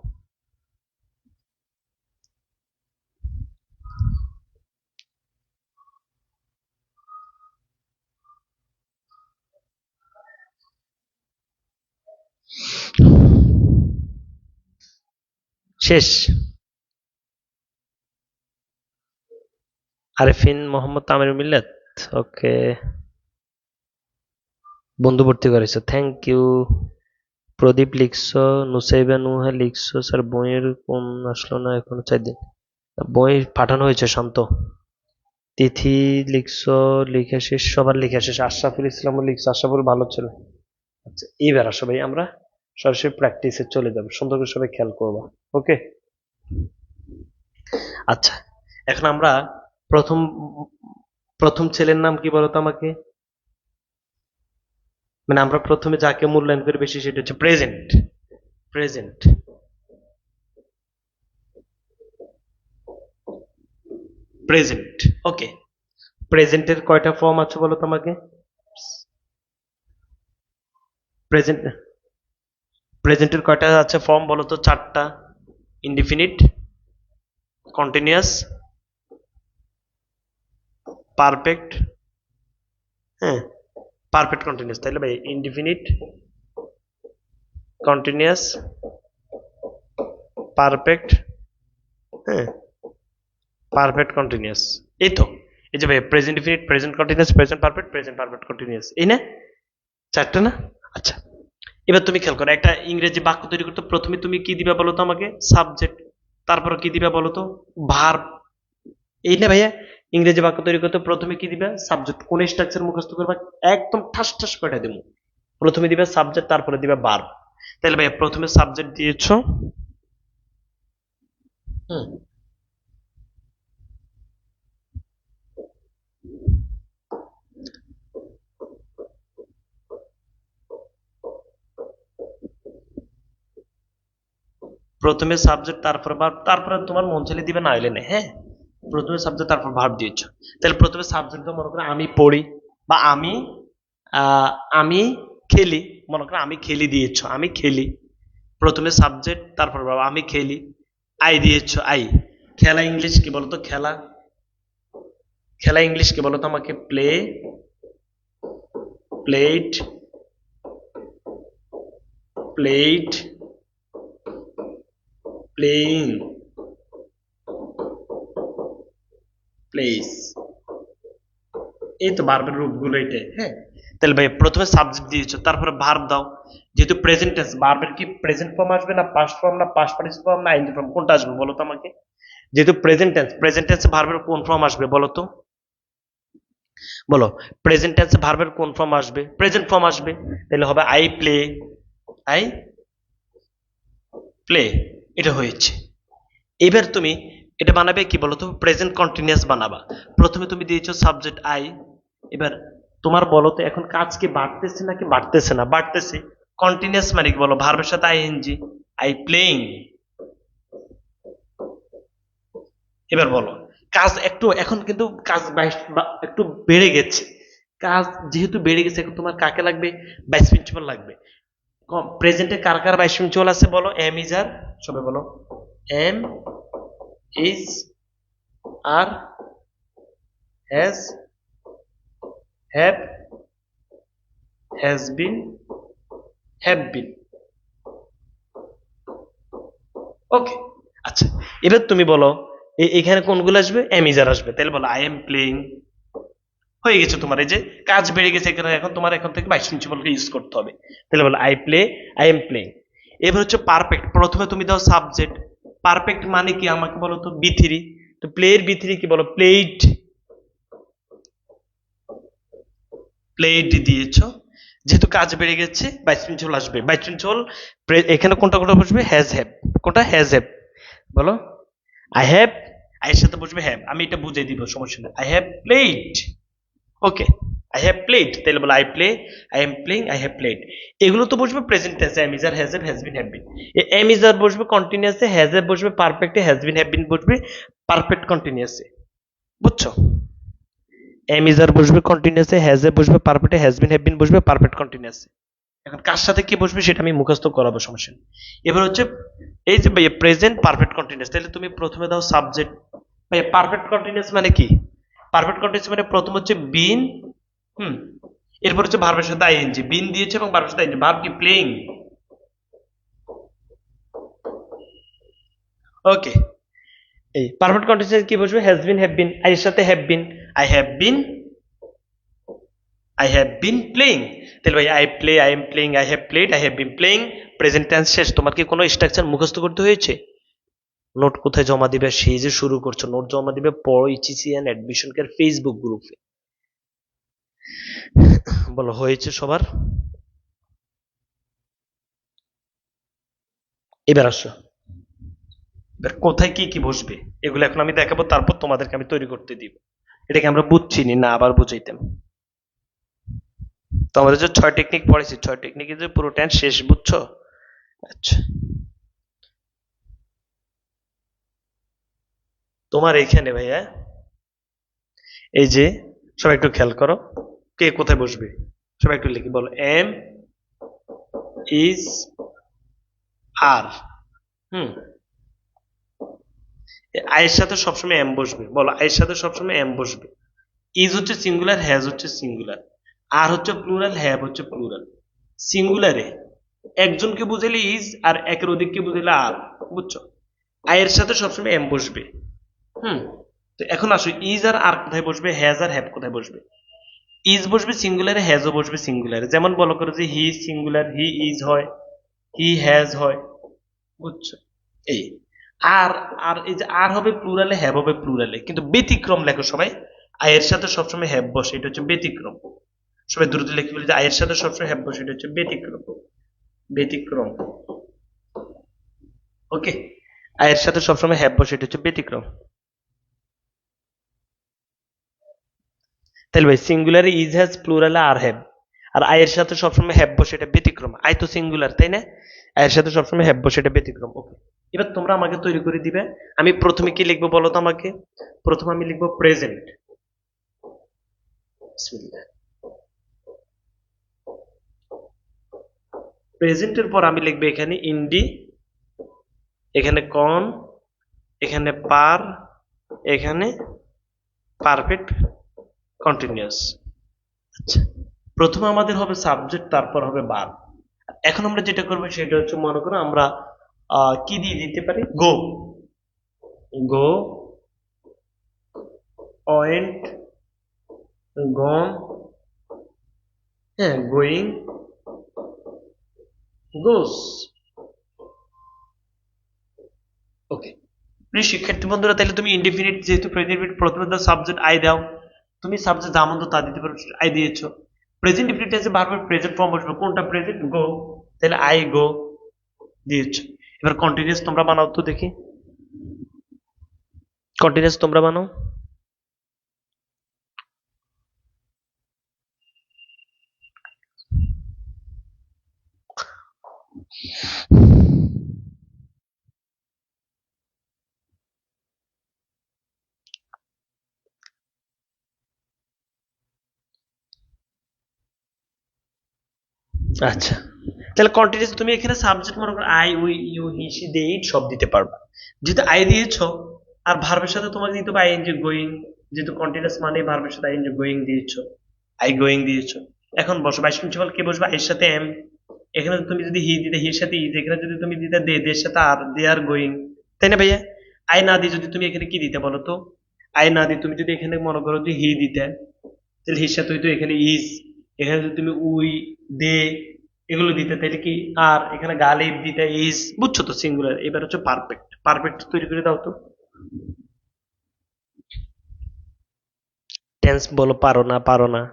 [SPEAKER 1] শেষ। আরেফিন মোহাম্মদ আমির মিল্লাত, ওকে, বন্ধু ভর্তি করেছো, থ্যাংক ইউ। প্রদীপ লিখছো, নুসাইবা নুহা লিখছো, স্যার বইয়ের কোন আসলো না এখনো 4 দিন। বই পাঠানো হয়েছে শান্ত। তিথি লিখছো, লিখে শেষ, সবার লিখে শেষ। আশরাফুল ইসলামও লিখছো, আশরাফুল ভালো ছিল। আচ্ছা, এইবার আসো ভাই আমরা সরাসরি প্র্যাকটিসে চলে যাবো, সুন্দর করে সবাই খেয়াল করবা। ওকে, আচ্ছা, এখন আমরা প্রথম প্রথম ছেলের নাম কি বলতো আমাকে? মানে আমরা প্রথমে যাকে মূল্যায়ন করি বেশি সেটা হচ্ছে প্রেজেন্ট। Present, present. ওকে, প্রেজেন্টের কয়টা ফর্ম আছে বলো তো আমাকে? প্রেজেন্ট, প্রেজেন্টের কয়টা আছে ফর্ম বলো তো? 4টা। ইনডিফিনিট, কন্টিনিউয়াস, পারফেক্ট, হ্যাঁ, পারফেক্ট কন্টিনিউয়াস। তাইলে ভাই ইনডিফিনিট, কন্টিনিউয়াস, পারফেক্ট, হ্যাঁ, পারফেক্ট কন্টিনিউয়াস। এই তো, এই যে ভাই present definite, present continuous, present perfect continuous, এই না 4টা না? আচ্ছা, এবার তুমি খেয়াল করো, একটা ইংরেজি বাক্য তৈরি করতে প্রথমে তুমি কি দিবা বলো তো আমাকে? সাবজেক্ট। তারপর কি দিবা বলো তো? ভার্ব। এই না ভাইয়া, ইংরেজি বাক্য তৈরি করতে প্রথমে কি দিবা? সাবজেক্ট। কোন স্ট্রাকচার মুখস্থ করবা? একদম ঠাস ঠাস করে দেবো। প্রথমে দিবা সাবজেক্ট, তারপরে দিবা ভার্ব। তাহলে ভাইয়া প্রথমে সাবজেক্ট দিয়েছো, হুম, প্রথমে সাবজেক্ট তারপর ভার্ব, তারপরে তোমার মন চাইলে দিবে, না হলে না, হ্যাঁ। প্রথমে সাবজেক্ট তারপর ভার্ব দিয়েছো। তাহলে প্রথমে সাবজেক্ট মনে করো আমি পড়ি, বা আমি আহ, আমি খেলি। মনে করো আমি খেলি দিয়েছো, আমি খেলি। প্রথমে সাবজেক্ট তারপর ভার্ব, আমি খেলি। আই দিয়েছো, আই। খেলা ইংলিশ কি বলতো? খেলা, খেলা ইংলিশ কি বলতো আমাকে? Play, plate, plate, playing, place. এই তো ভার্বের রূপগুলো এটাই, হ্যাঁ। তাহলে ভাই প্রথমে সাবজেক্ট দিয়েছো, তারপরে ভার্ব দাও। যেহেতু প্রেজেন্ট টেন্স, ভার্বের কি প্রেজেন্ট ফর্ম আসবে, না পাস্ট ফর্ম, না পাস্ট পার্টিসিপল ফর্ম, না আইএনজি ফর্ম, কোনটা আসবে বলো তো আমাকে? যেহেতু প্রেজেন্ট টেন্স, প্রেজেন্ট টেন্সে ভার্বের কোন ফর্ম আসবে বলো তো? বলো, প্রেজেন্ট টেন্সে ভার্বের কোন ফর্ম আসবে? প্রেজেন্ট ফর্ম আসবে। তাহলে হবে আই প্লে, আই প্লে। এটা হয়েছে। এবার তুমি এটা বানাবে কি বলতো? প্রেজেন্ট কন্টিনিউয়াস বানাবা। প্রথমে তুমি দিয়েছো সাবজেক্ট আই। এবার তোমার বলো তো এখন কাজ কি বাড়তেছে নাকি বাড়তেছে না? বাড়তেছে। কন্টিনিউয়াস মানে কি বলো? ভার্বের সাথে আইএনজি, আই প্লেইং। এবার বলো, কাজ একটু এখন কিন্তু কাজ একটু বেড়ে গেছে। কাজ যেহেতু বেড়ে গেছে, এখন তোমার কাকে লাগবে? ভাইস প্রিন্সিপাল লাগবে। প্রেজেন্টে কার কার ভাইস প্রিন্সিপাল আছে বলো? এম ইজ আর, সবাই বলো am is, are, has, have, has been, have been. Okay, আচ্ছা, এবার তুমি বলো এখানে কোনগুলো আসবে? অ্যামিজার আসবে, তাহলে বলো আই এম প্লেইং। হয়ে গেছে তোমার, এই যে কাজ বেড়ে গেছে এখানে, এখন তোমার এখন থেকে বাইশ প্রিন্সিপালকে ইউজ করতে হবে। তাহলে বলো I play, I am playing. এবার হচ্ছে পারফেক্ট, প্রথমে তুমি দাও সাবজেক্ট। পারফেক্ট মানে কি আমাকে বলো তো? বি3। তো প্লে এর বি3 কি? বলো প্লেড। প্লেড দিয়েছো, যেহেতু কাজ বেড়ে গেছে বাইশ প্রিন্সিপাল আসবে। বাইশ প্রিন্সিপাল এখানে কোনটা কোনটা বসবে? Has have. কোনটা? Has have. বলো আই হ্যাভ, আই এর সাথে বসবে হ্যাভ। আমি এটা বুঝিয়ে দিব, সমস্যা নেই। I have played. Okay, I have played, তাহলে বলো I play, I am playing, I have played. এগুলো তো বসবে প্রেজেন্ট টেন্সে, am is are, has have, has been, have been. Am is are বসবে কন্টিনিউয়াসে, হ্যাজ হ্যাভ বসবে পারফেক্টে, হ্যাজ বিন হ্যাভ বিন বসবে পারফেক্ট কন্টিনিউয়াসে। বুঝছো? এম ইজ আর বসবে কন্টিনিউয়াসে, হ্যাজ হ্যাভ বসবে পারফেক্টে, হ্যাজ বিন হ্যাভ বিন বসবে পারফেক্ট কন্টিনিউয়াসে। এখন কার সাথে কি বসবে সেটা আমি মুখস্থ করাবো, সমস্যা নেই। এবার হচ্ছে এই যে ভাইয়া প্রেজেন্ট পারফেক্ট কন্টিনিউয়াস, তাহলে তুমি প্রথমে দাও সাবজেক্ট। ভাইয়া পারফেক্ট কন্টিনিউয়াস মানে কি? পারফেক্ট কন্টিনিউয়াস মানে প্রথম হচ্ছে বিন, হুম, এরপর হচ্ছে ভার্বের সাথে আইএনজি। বিন দিয়েছে এবং ভার্বের সাথে আইএনজি। ভার্ব কি? প্লেইং। ওকে, এই পারফেক্ট কন্টিনিউয়াস কি বসবে? Has been, have been. I এর সাথে have been, I have been, I have been playing. তাহলে ভাই I play, I am playing, I have played, I have been playing. Present tense শেষ। তোমার কি কোনো স্ট্রাকচার মুখস্থ করতে হয়েছে? নোট কোথায় জমা দিবে সেই যে শুরু করছো, নোট জমা দিবে পড়ো ইচিসি এন্ড অ্যাডমিশন কেয়ার ফেসবুক গ্রুপে। বলো হয়েছে সবার? এবার আসো, এবার কোথায় কি কি বসবে এগুলো এখন আমি দেখাবো, তারপর তোমাদেরকে আমি তৈরি করতে দিব। এটাকে আমরা বুঝছিনি না, আবার বুঝাইতাম। তো আমাদের যে 6 টেকনিক পড়েছি, 6 টেকনিকের যে পুরো টেন্স শেষ, বুঝছো? আচ্ছা, তোমার এখানে ভাইয়া এই যে, সবাই একটু খেয়াল করো, কে কোথায় বসবে সবাই একটু লিখি। বলো এম ইজ আর, হুম, আয়ের সাথে সবসময় এম বসবে। বলো আয়ের সাথে সবসময় এম বসবে। ইজ হচ্ছে সিঙ্গুলার, হ্যাজ হচ্ছে সিঙ্গুলার, আর হচ্ছে প্লুরাল, হ্যাভ হচ্ছে প্লুরাল। সিঙ্গুলারে একজনকে বুঝাইলে ইজ, আর একের অধিককে বুঝাইলে আর। বুঝছো? আয়ের সাথে সবসময় এম বসবে। হুম, তো এখন আসো, ইজ আর কোথায় বসবে? হ্যাজ আর হ্যাভ কোথায় বসবে? ইজ বসবে সিঙ্গুলারে, হ্যাজও বসবে সিঙ্গুলারে। যেমন বলো করো যে হি সিঙ্গুলার, হি ইজ হয়, হি হ্যাজ হয়। বুঝছো? এই আর, আর এই যে আর হবে প্লুরালে, হ্যাভ হবে প্লুরালে, কিন্তু ব্যতিক্রম লেখো সবাই। আয়ের সাথে সবসময় হ্যাভ বসে, এটা হচ্ছে ব্যতিক্রম। সবাই দ্রুত লিখে বলি যে আয়ের সাথে সবসময় হ্যাভ বসে, এটা হচ্ছে ব্যতিক্রম। ব্যতিক্রম। ওকে, আয়ের সাথে সবসময় হ্যাভ বসে, এটা হচ্ছে ব্যতিক্রম। তাহলে ভাই সিঙ্গুলারে ইজ, হ্যাজ, প্লুরালে আর হ্যাভ, আর আয়ের সাথে সবসময় হ্যাভ বসে, এটা ব্যতিক্রম। আয় তো সিঙ্গুলার, তাই না? আয়ের সাথে সবসময় হ্যাভ বসে, এটা ব্যতিক্রম। ওকে, এবার তোমরা আমাকে তৈরি করে দিবে। আমি প্রথমে কি লিখবো বলো তো আমাকে? প্রথমে আমি লিখবো প্রেজেন্ট। প্রেজেন্টের পর আমি লিখবো এখানে ইন্ডি, এখানে কন, এখানে পার, এখানে পারফেক্ট কন্টিনিউয়াস। আচ্ছা, প্রথমে আমাদের হবে সাবজেক্ট, তারপর হবে ভার্ব। এখন আমরা যেটা করবো সেটা হচ্ছে, মনে করো আমরা কি দিয়ে দিতে পারি? গো, গো, ওয়েন্ট, গন, হ্যাঁ, গোয়িং, গোস। ওকে, প্রিয় শিক্ষার্থী বন্ধুরা, তাহলে তুমি ইনডিফিনিট যেহেতু প্রেজেন্ট, প্রথমে তো সাবজেক্ট আই দাও। তুমি সাবজেক্ট যা মন তা দিতে পারো, আই দিয়েছো। প্রেজেন্ট ইনডিফিনিট টেন্সে বারবার প্রেজেন্ট ফর্ম বসবে, কোনটা? প্রেজেন্ট, গো, তাহলে আই গো দিয়েছো। এবার কন্টিনিউয়াস তোমরা বানাও তো দেখি, কন্টিনিউয়াস তোমরা বানাও। আচ্ছা, তাহলে কন্টিনিউয়াস তুমি এখানে সাবজেক্ট মনে করো I, we, you, he, she, they, it সব দিতে পারবা। যেহেতু আই দিয়েছো, আর ভার্বের সাথে তোমাকে দিতে হবে আইএনজি গোয়িং, যেহেতু কন্টিনিউয়াস মানে ভার্বের সাথে আইএনজি গোয়িং দিয়েছো, আই গোয়িং দিয়েছো। এখন বসো, ভাইস প্রিন্সিপাল কে বসবে, এর সাথে এম। এখানে তুমি যদি হি দিতে হির সাথে ইজ, এখানে যদি তুমি দিতে দে, দের সাথে আর, দে আর গোয়িং, তাই না ভাইয়া? আই না দিয়ে যদি তুমি এখানে কি দিতে বলো তো, আই না দিয়ে তুমি যদি এখানে মনে করো যে হি দিতে, তাহলে হির সাথে হইতো এখানে ইজ, এখানে যদি তুমি উই, দে এগুলো দিতে, তাহলে কি আর, এখানে গালিব দিতে ইজ, বুঝছো তো সিঙ্গুলার। এবার হচ্ছে পারফেক্ট, পারফেক্ট তৈরি করে দাও তো। টেন্স বলো, পারো না পারো না।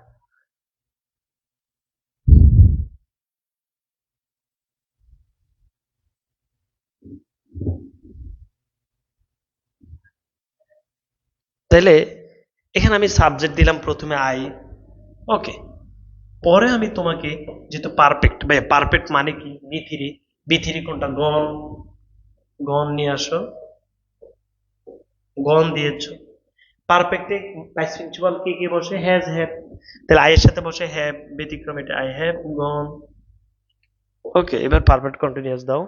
[SPEAKER 1] তাহলে এখানে আমি সাবজেক্ট দিলাম প্রথমে আই, ওকে। পরে আমি তোমাকে, যেহেতু পারফেক্ট ভাই, পারফেক্ট মানে কি, বি থ্রি, বি থ্রি কোনটা, গন, গন নিয়ে আসো, গন দিয়েছো। পারফেক্টে ভাইস প্রিন্সিপাল কি কি বসে, হ্যাজ হ্যাভ, তাহলে আই এর সাথে বসে হ্যাভ, ব্যতিক্রম এটা, আই হ্যাভ গন। ওকে, এবার পারফেক্ট কন্টিনিউয়াস দাও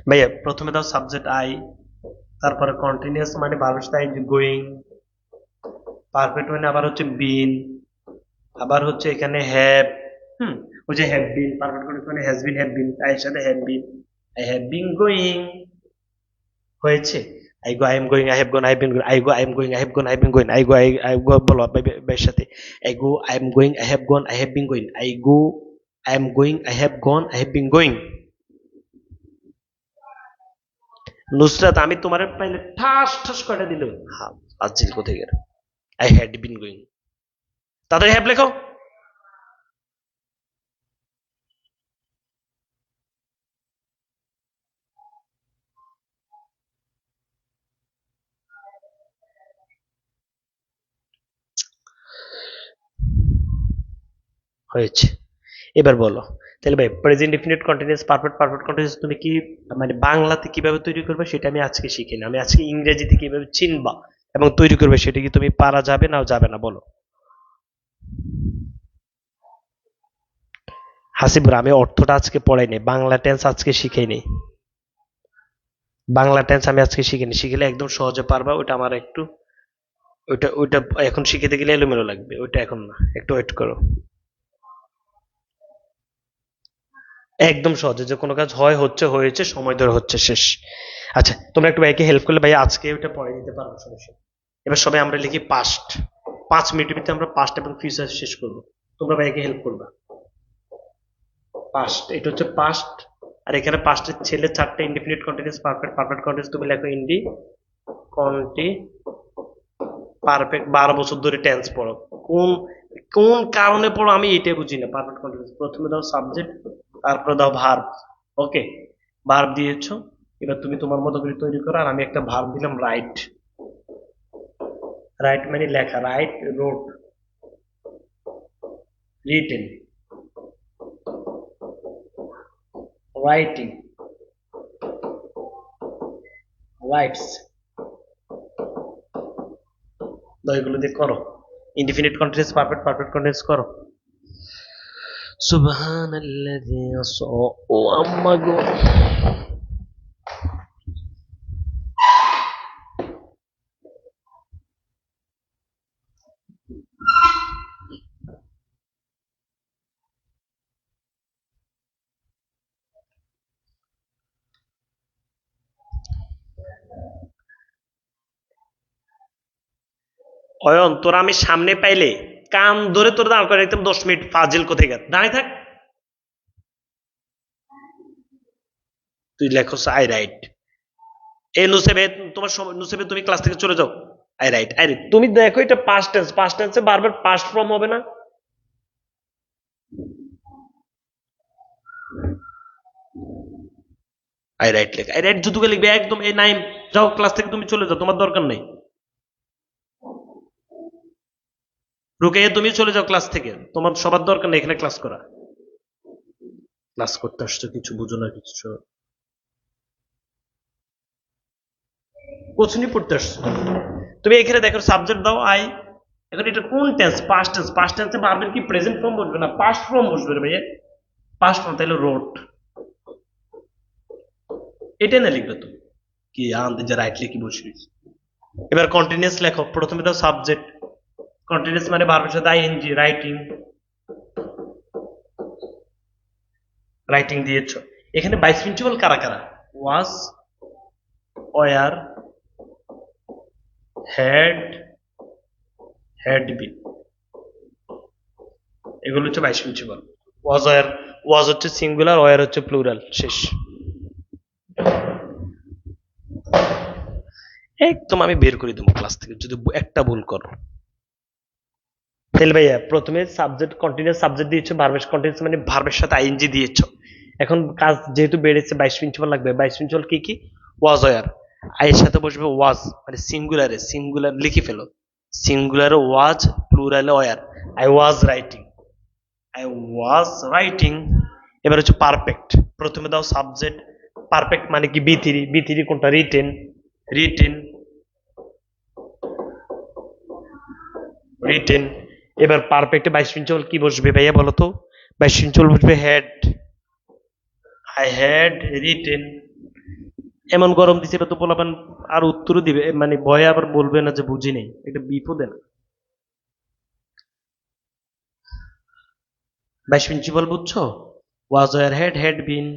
[SPEAKER 1] ভাইয়া। প্রথমে দাও সাবজেক্ট আই, তারপরে কন্টিনিউয়াস মানে ভার্বের সাথে গোয়িং, পারফেক্ট মানে আবার হচ্ছে বিন, আবার হচ্ছে এখানে হ্যাভ, হুম, ওই যে হ্যাভ বিন, পারফেক্ট কন্টিনিউয়াস মানে has been, have been, I এর সাথে have been, I have been going, হয়েছে। I go, I am going, I have gone, I been going, I go, I am going, I have gone, I been going, I go, I go বলো ভাইয়ের সাথে, I go, I am going, I have gone, I have been going, I go, I am going, I have gone, I have been going. Nusrat, আমি তোমার পাইলে ঠাস ঠাস কয়টা দিল, আজিল কোথায় গেল, আই হ্যাড বিন গোয়িং, তাদের হ্যাভ লেখো। হয়েছে, এবার বলো। তাহলে ভাই present definite continuous perfect, perfect continuous তুমি কি মানে বাংলাতে কিভাবে তৈরি করবে সেটা আমি আজকে শিখি না, আমি আজকে ইংরেজিতে কিভাবে চিনবা এবং তৈরি করবে সেটা কি তুমি পারা যাবে না যাবে না বলো। হাসিবুর, আমি অর্থটা আজকে পড়াই নাই, বাংলা টেন্স আজকে শিখাই নেই, বাংলা টেন্স আমি আজকে শিখিনি, শিখলে একদম সহজে পারবা, ওটা আমার একটু, ওইটা ওইটা এখন শিখতে গেলে এলোমেলো লাগবে, ওইটা এখন না, একটু ওয়েট করো। একদম সহজে, যে কোনো কাজ হয় হচ্ছে, হয়েছে, সময় ধরে হচ্ছে, শেষ। আচ্ছা, তোমরা একটু ভাইকে হেল্প করলে ভাই আজকে ওটা পড়ে দিতে পারবো সমস্যা নেই। এবার সবাই আমরা লিখি পাস্ট, 5 মিনিটের ভিতরে আমরা পাস্ট এবং ফিউচার শেষ করবো, তোমরা ভাইকে হেল্প করবা। পাস্ট, এটা হচ্ছে পাস্ট, আর এখানে পাস্টের ছেলে 4টে indefinite continuous, perfect, perfect continuous তুমি লেখো ইন্ডি কন্টি, পারফেক্ট 12 বছর ধরে টেন্স পড়ো, কোন কোন কারণে পড়ো আমি এটাই বুঝি না। পারফেক্ট কন্টিনিউয়াস প্রথমে দাও সাবজেক্ট, তারপরে দাও ভার্ব, ওকে, ভার্ব দিয়েছো। এবার তুমি তোমার মতো করে তৈরি করো, আর আমি একটা ভার্ব দিলাম রাইট, রাইট মানে লেখা, right, road, written, writing, rights, এগুলো দিয়ে করো। Indefinite continuous perfect, perfect continuous করো। সুবহানাল্লাযী আসরা, ও আম্মা গো। অয়ন, তোরা আমি সামনে পাইলে কান ধরে তোর দাঁড় করে একদম 10 মিনিট, ফাজিল কোথায় গেল, দাঁড়িয়ে থাক। তুই লেখো আই রাইট, এ নুসেবে, তোমার নুসেবে তুমি ক্লাস থেকে চলে যাও। আই রাইট, আই রাইট, তুমি দেখো এটা পাস্ট টেন্স, পাস্ট টেন্সে বারবার পাস্ট ফর্ম হবে না। আই রাইট লেখ, আই রাইট যুতুকে লিখবে একদম, এই নাইম, যাও ক্লাস থেকে তুমি চলে যাও, তোমার দরকার নেই। রুকে তুমি চলে যাও ক্লাস থেকে, তোমার সবার দরকার নেই এখানে ক্লাস করা, ক্লাস করতে আসছো কিছু বুঝো না কিছু, কোচিনি পড়তে আসছো। তুমি এখানে দেখো সাবজেক্ট দাও আই, এখন এটা কোন টেন্স, পাস্ট টেন্স, পাস্ট টেন্সে ভার্বের কি প্রেজেন্ট ফর্ম বসবে না পাস্ট ফর্ম বসবে রে ভাইয়া, পাস্ট ফর্ম, তাহলে রোড, এটা না লিখবে তুমি, কি আনতে যে রাইট লিখি বসিস। এবার কন্টিনিউয়াস লেখো, প্রথমে দাও সাবজেক্ট, কন্টিনিউয়াস মানে ভার্বের সাথে আইএনজি, রাইটিং, রাইটিং দিয়েছো। এখানে ভাইস প্রিন্সিপাল কারা কারা? ওয়াজ, ওয়ার, হ্যাড, হ্যাড বিন, এগুলো হচ্ছে ভাইস প্রিন্সিপাল। ওয়াজ, ওয়ার, ওয়াজ হচ্ছে সিঙ্গুলার, ওয়ার হচ্ছে প্লুরাল, শেষ। একদম আমি বের করে দেবো ক্লাস থেকে যদি একটা ভুল করো। তাহলে ভাইয়া প্রথমে সাবজেক্ট, কন্টিনিউয়াস সাবজেক্ট দিয়েছো, ভার্বের কন্টিনিউয়াস মানে ভার্বের সাথে আইএনজি দিয়েছো। এখন কাজ যেহেতু বেড়েছে, ভাইস প্রিন্সিপাল লাগবে। ভাইস প্রিন্সিপাল কি কি? ওয়াজ, ওয়ার, আইয়ের সাথে বসবে ওয়াজ, মানে সিঙ্গুলারে, সিঙ্গুলার লিখে ফেলো, সিঙ্গুলারে ওয়াজ, প্লুরালে were. I was writing, I was writing. এবার হচ্ছে পারফেক্ট, প্রথমে দাও সাবজেক্ট, পারফেক্ট মানে কি? বি থ্রি, বি থ্রি কোনটা? Written, written, written. এবার পারফেক্টে ভাইস প্রিন্সিপাল কি বসবে ভাইয়া বলো তো? ভাইস প্রিন্সিপাল বসবে হ্যাড, আই হ্যাড রিটেন। এমন গরম দিছে এবার তো বলাবেন আর উত্তরও দিবে, মানে ভয়ে আবার বলবে না যে বুঝি নেই, এটা বিপদে না। ভাইস প্রিন্সিপাল বুঝছো? ওয়াজ, ওয়ার, হ্যাড, হ্যাড বিন।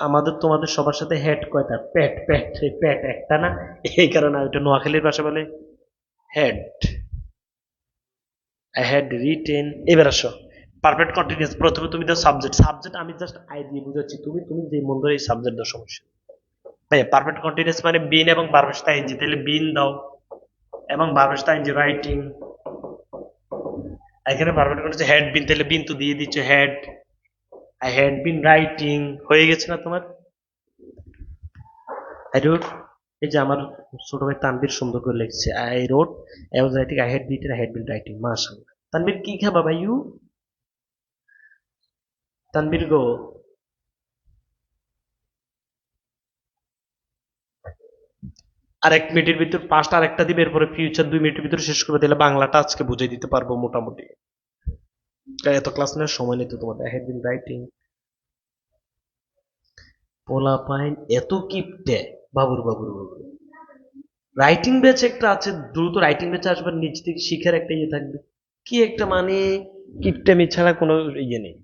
[SPEAKER 1] আমাদের তোমাদের সবার সাথে হেড কয়টা? প্যাট, প্যাট, সেই প্যাট একটা না, এই কারণে ওইটা নোয়াখালীর ভাষা বলে হেড। I had written. এবার আসো পারফেক্ট কন্টিনিউয়াস, প্রথমে তুমি দাও সাবজেক্ট, সাবজেক্ট আমি জাস্ট আই দিয়ে বুঝাচ্ছি, তুমি তুমি যে মন ধরে এই সাবজেক্ট দাও, সমস্যা ভাই। পারফেক্ট কন্টিনিউয়াস মানে বিন এবং ভার্বের সাথে আইএনজি, তাহলে বিন দাও এবং ভার্বের সাথে আইএনজি, রাইটিং। এখানে পারফেক্ট কন্টিনিউয়াস হেড বিন, তাহলে বিন তো দিয়ে দিচ্ছ, head, I had been writing. হয়ে গেছে না তোমার? আই রোড, এই যে আমার ছোট ভাই তানভীর সুন্দর করে লিখছে, I road, I was writing, I had written, I had been writing. মাশাআল্লাহ। তানভীর কি খাবা ভাইউ? তানভীর গো, আর 1 মিনিটের ভিতর পাঁচটা আরেকটা দিবে, এরপরে ফিউচার 2 মিনিটের ভিতরে শেষ করে দিলে বাংলাটা আজকে বুঝিয়ে দিতে পারবো মোটামুটি। এত ক্লাস নেওয়ার সময় নেই তো তোমাদের। I had been writing. পোলা পাইন এত কিপটে, বাবুর বাবুর বাবুর। রাইটিং ব্যাচ একটা আছে, দ্রুত রাইটিং ব্যাচে আসবার, নিজ থেকে শিখার একটা ইয়ে থাকবে। কি একটা মানে কিপটেমি ছাড়া কোনো ইয়ে নেই।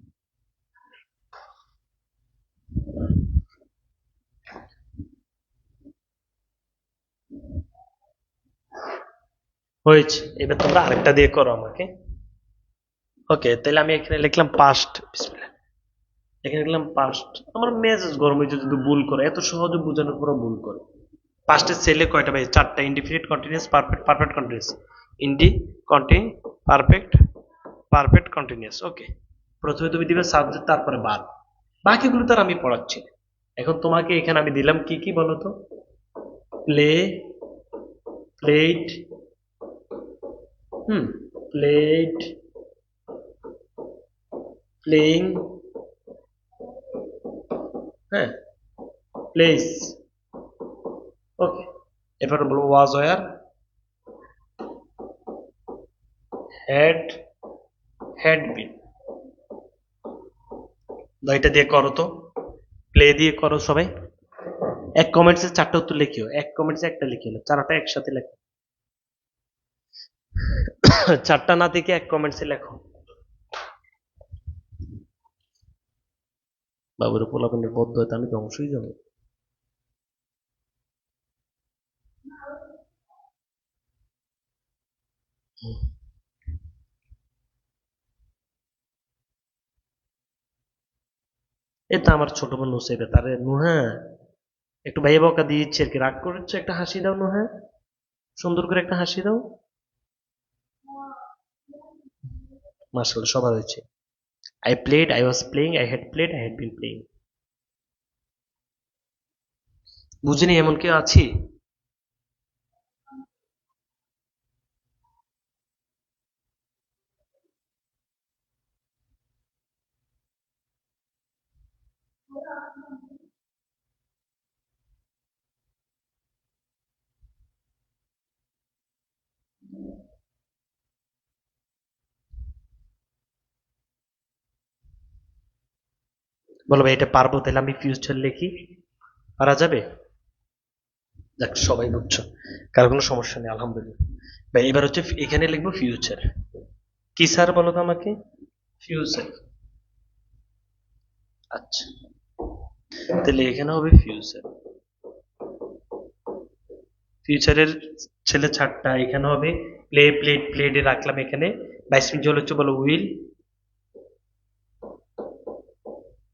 [SPEAKER 1] হয়েছে, এবার তোমরা আরেকটা দিয়ে করো আমাকে। ওকে, তাহলে আমি এখানে লিখলাম পাস্ট, এখানে লিখলাম পাস্ট। আমার মেজাজ গরম হয়েছে যদি ভুল করে, এত সহজে বোঝানোর পরও ভুল করে। পাস্টের সেলে কয়টা ভাই? 4টা। Indefinite continuous, perfect, perfect continuous, ইনডি, কন্টি, পারফেক্ট, পারফেক্ট কন্টিনিউয়াস। ওকে, প্রথমে তুমি দিবে সাবজেক্ট, তারপরে ভার্ব, বাকিগুলো তো আর আমি পড়াচ্ছি না। এখন তোমাকে এখানে আমি দিলাম কি কি বলো তো? প্লে, প্লেট, প্লেট, প্লেইং, হ্যাঁ, প্লেস। ওকে, এরপর বলবো ওয়াজ, ওয়ার, হ্যাড, হ্যাড বিন। এটা দিয়ে করো তো, প্লে দিয়ে করো সবাই। এক কমেন্টসে 4টা উত্তর লিখিও, এক কমেন্টসে একটা লিখে এলো, 4টা একসাথে লেখো। 4টা না দেখে এক কমেন্টসে লেখো। বাবুর পোলাপনের বদ্ধ হয়তো আমি ধ্বংসই যাবো। এ তো আমার ছোট বোন নুসেবে, তারে নুহা একটু ভাইয়া বকা দিয়েছে আর কি, রাগ করেছে, একটা হাসি দাও নুহা, সুন্দর করে একটা হাসি দাও। মাশাআল্লাহ, সবার হয়েছে। I played, I was playing, I had played, I had been playing. বুঝিনি এমন কেউ আছি? বলো ভাই এটা পারবো, তাহলে আমি ফিউচার লিখি, পারা যাবে? যাক সবাই বুঝছো, কার কোনো সমস্যা নেই আলহামদুলিল্লাহ। ভাই এবার হচ্ছে এখানে লিখবো ফিউচার। কি স্যার বলো তো আমাকে? ফিউচার। আচ্ছা, তাহলে এখানে হবে ফিউচার। ফিউচারের ছেলে ছাড়টা এখানে হবে প্লে প্লেট প্লেটে রাখলাম এখানে। 22 মিনিট চলে হচ্ছে বলো will,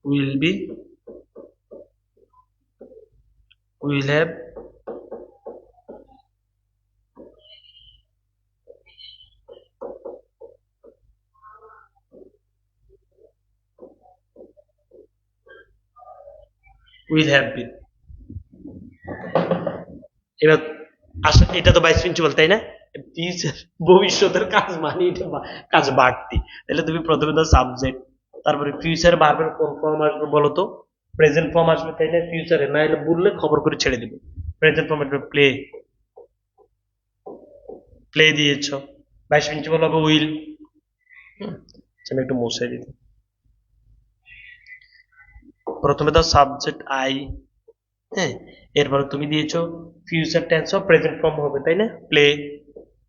[SPEAKER 1] will be, will have, will have বিন। এবার আসলে এটা তো 22 মিনিট বল তাই না? ফিউচার ভবিষ্যতের কাজ মানে এটা কাজ বাড়তি। তাহলে তুমি প্রথমে তো সাবজেক্ট, তারপরে ফিউচার ভার্বের কোন ফর্ম আসবে বলো তো? প্রেজেন্ট ফর্ম আসবে তাই না ফিউচারে, না হলে বললে খবর করে ছেড়ে দিব। প্রেজেন্ট ফর্ম আসবে প্লে, প্লে দিয়েছ। 22 মিনিট বলো হবে উইল। আমি একটু মুছে দিই। প্রথমে তো সাবজেক্ট আই, হ্যাঁ, এরপরে তুমি দিয়েছো future tense of present form হবে তাই না প্লে।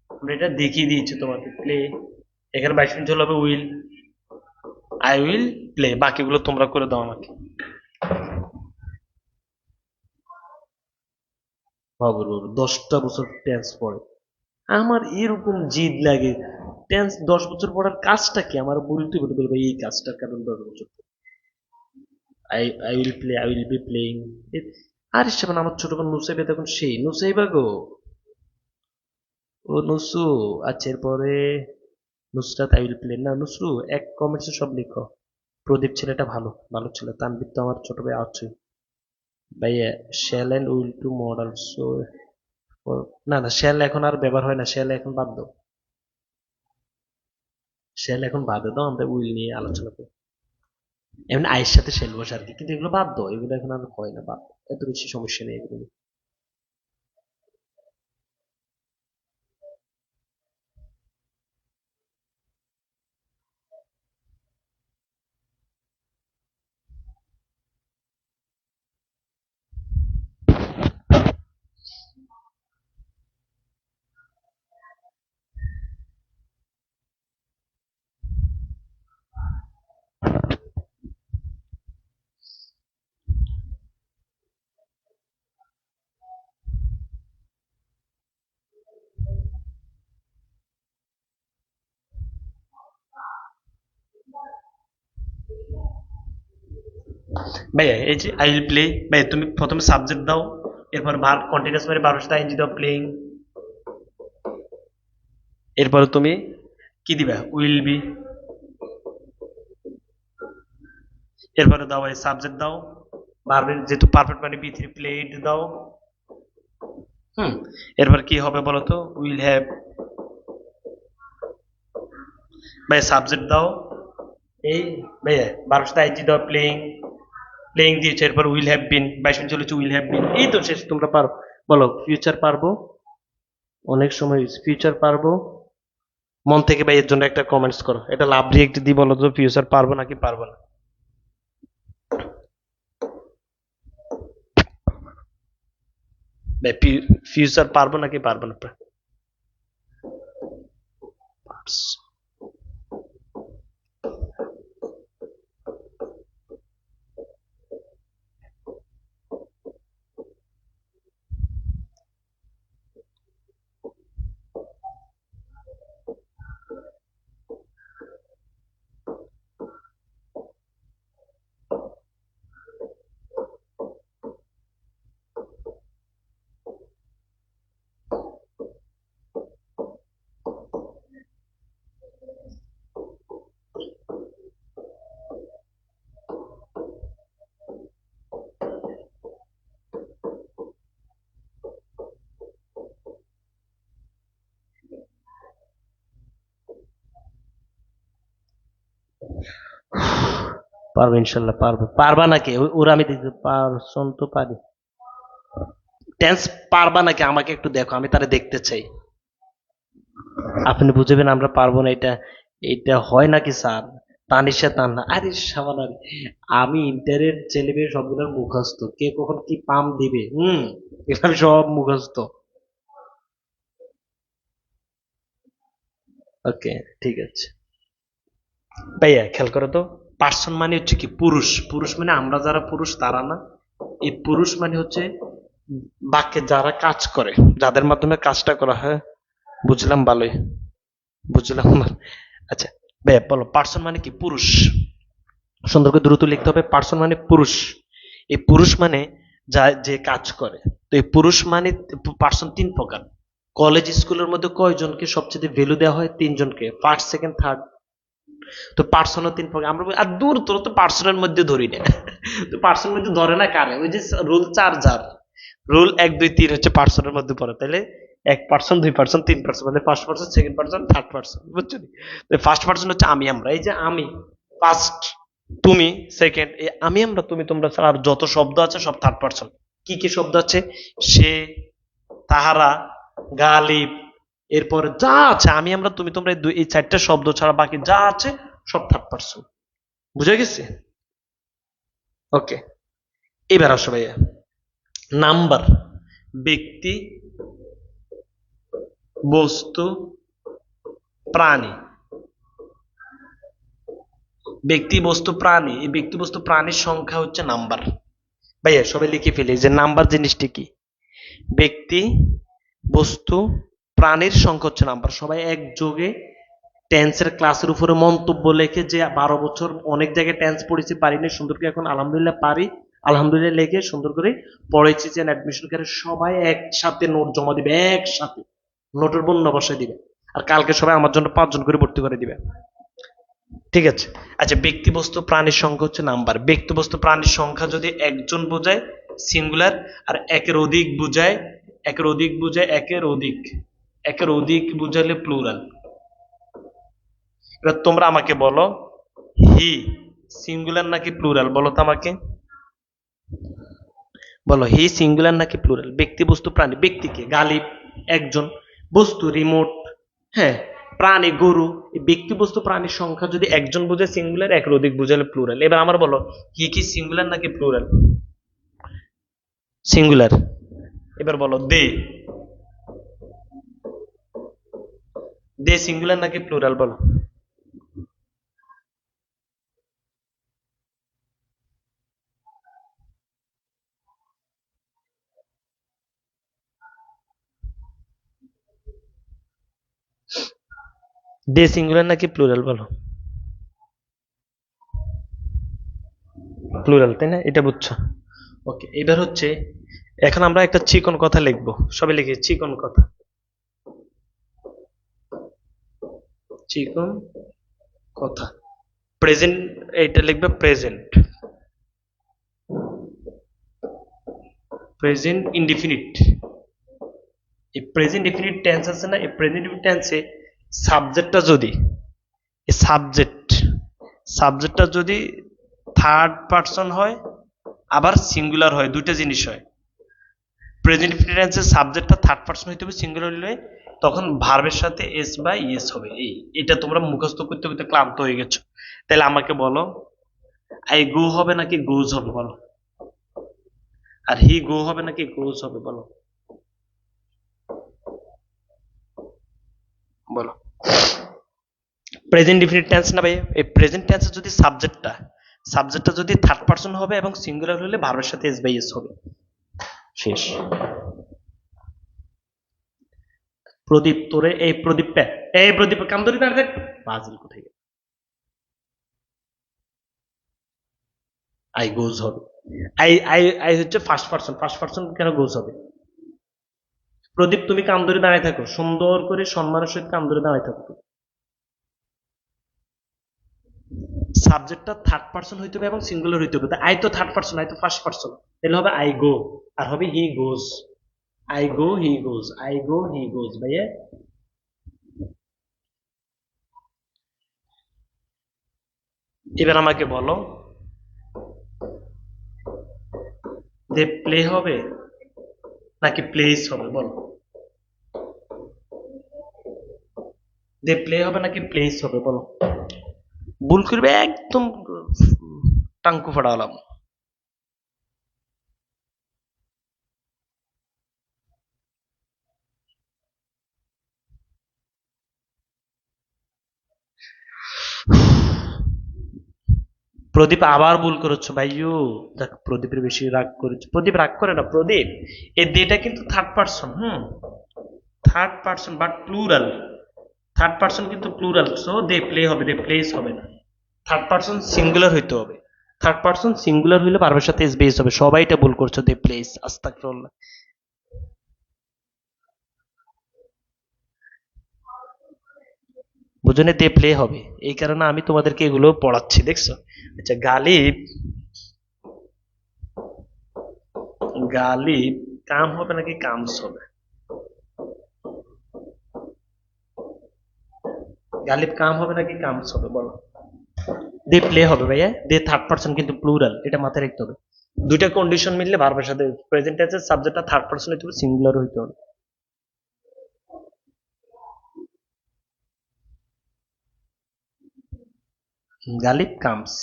[SPEAKER 1] আমরা এটা দেখিয়ে দিয়েছি তোমাকে প্লে। এখানে 22 মিনিট হলে হবে উইল, আই উইল প্লে। বাকিগুলো তোমরা করে দাও আমাকে। বাবুর বাবু 10টা বছর টেন্স পড়ে, আমার এরকম জিদ লাগে। টেন্স 10 বছর পড়ার কাজটা কি? আমার বলতে বলতে বলবো এই কাজটার কারণ 10 বছর। I will play, I will be playing. আরে সেখানে আমার ছোট বোন নুসাইবা, তখন সেই নুসাইবা গো, ও নুসু। আচ্ছা এরপরে নুসরাত, আই উইল প্লে না নুসরু, এক কমেন্টসে সব লিখো। প্রদীপ ছেলেটা ভালো, ভালো ছেলে। তানবির তো আমার ছোট ভাই আছে। ভাইয়া shall and will two modal so, না না শ্যাল এখন আর ব্যবহার হয় না, শ্যাল এখন বাদ দাও, শ্যাল এখন বাদে দাও, আমরা উইল নিয়ে আলোচনা করি। এমনি আয়ের সাথে শ্যাল বসে আর কি, কিন্তু এগুলো বাদ দাও, এগুলো এখন আর হয় না, বাদ দাও। এত বেশি সমস্যা নেই এগুলো নিয়ে। ভাইয়া এই যে আই উইল প্লে, ভাইয়া তুমি প্রথমে সাবজেক্ট দাও, এরপর ভার্ব কন্টিনিউয়াস মানে ভার্বের সাথে আইএনজি দাও প্লেইং, এরপর তুমি কি দিবা উইল বি, এরপরে দাও এই সাবজেক্ট দাও, ভার্বের যেহেতু পারফেক্ট মানে বি থ্রি প্লেড দাও। হুম, এরপর কি হবে বলো তো? Will have. ভাই সাবজেক্ট দাও, এই ভাইয়া ভার্বের সাথে আইএনজি দাও প্লেইং, প্লেইং দিয়েছে, এরপর উইল হ্যাভ বিন, 22 মিনিট চলেছে উইল হ্যাভ বিন, এই তো শেষ। তোমরা পারো, বলো ফিউচার পারবো, অনেক সময় ফিউচার পারবো। মন থেকে ভাই এর জন্য একটা কমেন্টস করো, এটা লাভ রিয়েক্ট দিয়ে বলো তো ফিউচার পারবো নাকি পারবো না। ভাই ফিউচার পারবো নাকি পারবো না? পারবো ইনশাল্লাহ পারবো। পারবা নাকি? ওরা আমি দেখতে পারছন তো পারি। টেন্স পারবা নাকি আমাকে একটু দেখো, আমি তারা দেখতে চাই। আপনি বুঝবেন আমরা পারবো না, এটা এটা হয় নাকি স্যার? তানিশা তান্না, আরে সাবান আমি ইন্টারের ছেলে মেয়ে সবগুলোর মুখস্থ, কে কখন কি পাম দিবে। এগুলো সব মুখস্থ। ওকে, ঠিক আছে ভাইয়া, খেয়াল করো তো। পার্সন মানে হচ্ছে কি পুরুষ। পুরুষ মানে আমরা যারা পুরুষ তারা না। এই পুরুষ মানে হচ্ছে বাক্যে যারা কাজ করে, যাদের মাধ্যমে কাজটা করা হয়। বুঝলাম, ভালোই বুঝলাম। আচ্ছা ভাইয়া বলো, পার্সন মানে কি পুরুষ। সুন্দর করে দ্রুত লিখতে হবে, পার্সন মানে পুরুষ। এই পুরুষ মানে যা যে কাজ করে। তো এই পুরুষ মানে পার্সন তিন প্রকার। কলেজ স্কুলের মধ্যে কয়জনকে সবচেয়ে ভ্যালু দেওয়া হয়? তিনজনকে, ফার্স্ট সেকেন্ড থার্ড। তো পার্সনও তিন প্রকার। আমরা আর দূর তোর তো পার্সনের মধ্যে ধরি না। তো পার্সনের মধ্যে ধরে না কারে? ওই যে রুল চার যার, রুল এক দুই তিন হচ্ছে পার্সনের মধ্যে পড়ে। তাহলে এক পার্সন, দুই পার্সন, তিন পার্সন, মানে first person, second person, third person. বুঝছো? ফার্স্ট পার্সন হচ্ছে আমি আমরা, এই যে আমি ফার্স্ট, তুমি সেকেন্ড, এই আমি আমরা তুমি তোমরা ছাড়া আর যত শব্দ আছে সব থার্ড পার্সন। কি কি শব্দ আছে? সে, তাহারা, গালিব, এরপর যা আছে আমি আমরা তুমি তোমরা, এই চারটা শব্দ ছাড়া বাকি যা আছে সব থার্ড পার্সন। বুঝে গেছে? ওকে, এবার আসো ভাইয়া, নাম্বার। ব্যক্তি, বস্তু, প্রাণী। ব্যক্তি, বস্তু, প্রাণী। এই ব্যক্তি, বস্তু, প্রাণীর সংখ্যা হচ্ছে নাম্বার। ভাইয়া সবাই লিখে ফেলি যে নাম্বার জিনিসটি কি। ব্যক্তি, বস্তু, প্রাণীর সংখ্যা হচ্ছে নাম্বার। সবাই একযোগে টেন্সের ক্লাসের উপরে মন্তব্য লেখে যে 12 বছর অনেক জায়গায় টেন্স পড়েছি পারিনি, সুন্দর করে এখন আলহামদুলিল্লাহ পারি। আলহামদুলিল্লাহ লেখে সুন্দর করে পড়েছি যে অ্যাডমিশন করে সবাই একসাথে নোট জমা দিবে, একসাথে নোটের বন্যা বসায় দিবে। আর কালকে সবাই আমার জন্য 5 জন করে ভর্তি করে দিবে। ঠিক আছে? আচ্ছা, ব্যক্তি, বস্তু, প্রাণীর সংখ্যা হচ্ছে নাম্বার। ব্যক্তি, বস্তু, প্রাণীর সংখ্যা যদি একজন বোঝায় সিঙ্গুলার, আর একের অধিক বোঝায়, একের অধিক বোঝায় একের অধিক, একের অধিক বুঝালে প্লুরাল। এবার তোমরা আমাকে বলো, হি সিঙ্গুলার নাকি প্লুরাল? বলো তো আমাকে, বলো হি সিঙ্গুলার নাকি প্লুরাল? ব্যক্তি, বস্তু, প্রাণী। ব্যক্তিকে গালিব একজন, বস্তু রিমোট, হ্যাঁ, প্রাণী গরু। এই ব্যক্তি, বস্তু, প্রাণীর সংখ্যা যদি একজন বোঝায় সিঙ্গুলার, একের অধিক বোঝালে প্লুরাল। এবার আমার বলো, হি কি সিঙ্গুলার নাকি প্লুরাল? সিঙ্গুলার। এবার বলো দে, দে সিঙ্গুলার নাকি প্লুরাল? বলো। দে সিঙ্গুলার নাকি প্লুরাল? বলো। প্লুরাল, তাই না? এটা বুঝছো? ওকে, এবার হচ্ছে এখন আমরা একটা চিকন কথা লিখবো। সবাই লিখে চিকন কথা। চিকন কথা। প্রেজেন্ট, এটা লিখবে প্রেজেন্ট। Present indefinite. এই প্রেজেন্ট ডিফিনিট টেন্স আছে না, এই প্রেজেন্ট ডিফিনিট টেন্সে সাবজেক্টটা যদি, এই সাবজেক্টটা যদি থার্ড পারসন হয় আবার সিঙ্গুলার হয়, দুইটা জিনিস হয়। প্রেজেন্ট ডিফিনিট টেন্সের সাবজেক্টটা থার্ড পারসন হইতে হবে, সিঙ্গুলার হলে তখন ভার্বের সাথে এস বা ইয়েস হবে। এটা তোমরা মুখস্থ করতে করতে ক্লান্ত হয়ে গেছো। তাহলে আমাকে বলো, আই গো হবে নাকি গোজ হবে? বলো। আর হি গো হবে নাকি গোজ হবে? বলো, বলো। প্রেজেন্ট ডিফিনিট টেন্স না ভাই? এই প্রেজেন্ট টেন্সে যদি সাবজেক্টটা যদি থার্ড পারসন হবে এবং সিঙ্গুলার হলে ভার্বের সাথে এস বাই এস হবে। শেষ। প্রদীপ, তোরে এই প্রদীপটা, এই প্রদীপ কাম ধরি দাঁড়িয়ে দেখ, বাজিল কোথায় গেল? আই গোজ হবে। আই আই আই হচ্ছে ফার্স্ট পারসন, ফার্স্ট পারসন কেন গোজ হবে? প্রদীপ তুমি কাম ধরে দাঁড়ায় থাকো, সুন্দর করে সম্মানের সহিত কাম ধরে দাঁড়ায় থাকো। সাবজেক্টটা থার্ড পারসন হইতে হবে এবং সিঙ্গুলার হইতে হবে। আই তো থার্ড পারসন, আই তো ফার্স্ট পারসন, তাহলে হবে আই গো, আর হবে হি গোজ। I go he goes, I go হি গোজ। ভাইয়া এবার আমাকে বলো, দে প্লে হবে নাকি প্লেস হবে? বলো। দে প্লে হবে নাকি প্লেস হবে? বলো। ভুল করবে একদম টাঙ্কু ফাড়ালাম। প্রদীপ আবার ভুল করেছো ভাইও। দেখ প্রদীপের বেশি রাগ করেছো। প্রদীপ রাগ করে না। প্রদীপ এই দেটা কিন্তু third person. Third person but plural. Third person কিন্তু প্লুরাল, সো দে প্লে হবে, দে প্লেস হবে না। থার্ড পারসন সিঙ্গুলার হইতে হবে। থার্ড পারসন সিঙ্গুলার হইলে ভার্বের সাথে এস বেস হবে। সবাই এটা ভুল করছো, দে প্লেস। আস্তাগফিরুল্লাহ। বুঝনে দে প্লে হবে, এই কারণে আমি তোমাদেরকে এগুলো পড়াচ্ছি, দেখছো? আচ্ছা, গালিব। গালিব কাম হবে নাকি কামস হবে? গালিব কাম হবে নাকি কামস হবে বলো? দে প্লে হবে ভাইয়া। দে থার্ড পারসন কিন্তু প্লুরাল, এটা মাথায় রাখতে হবে। দুইটা কন্ডিশন মিললে ভার্বের সাথে প্রেজেন্ট টেন্সের সাবজেক্টটা থার্ড পারসন হইতে হবে, সিঙ্গুলার হইতে হবে। গালিব কামস।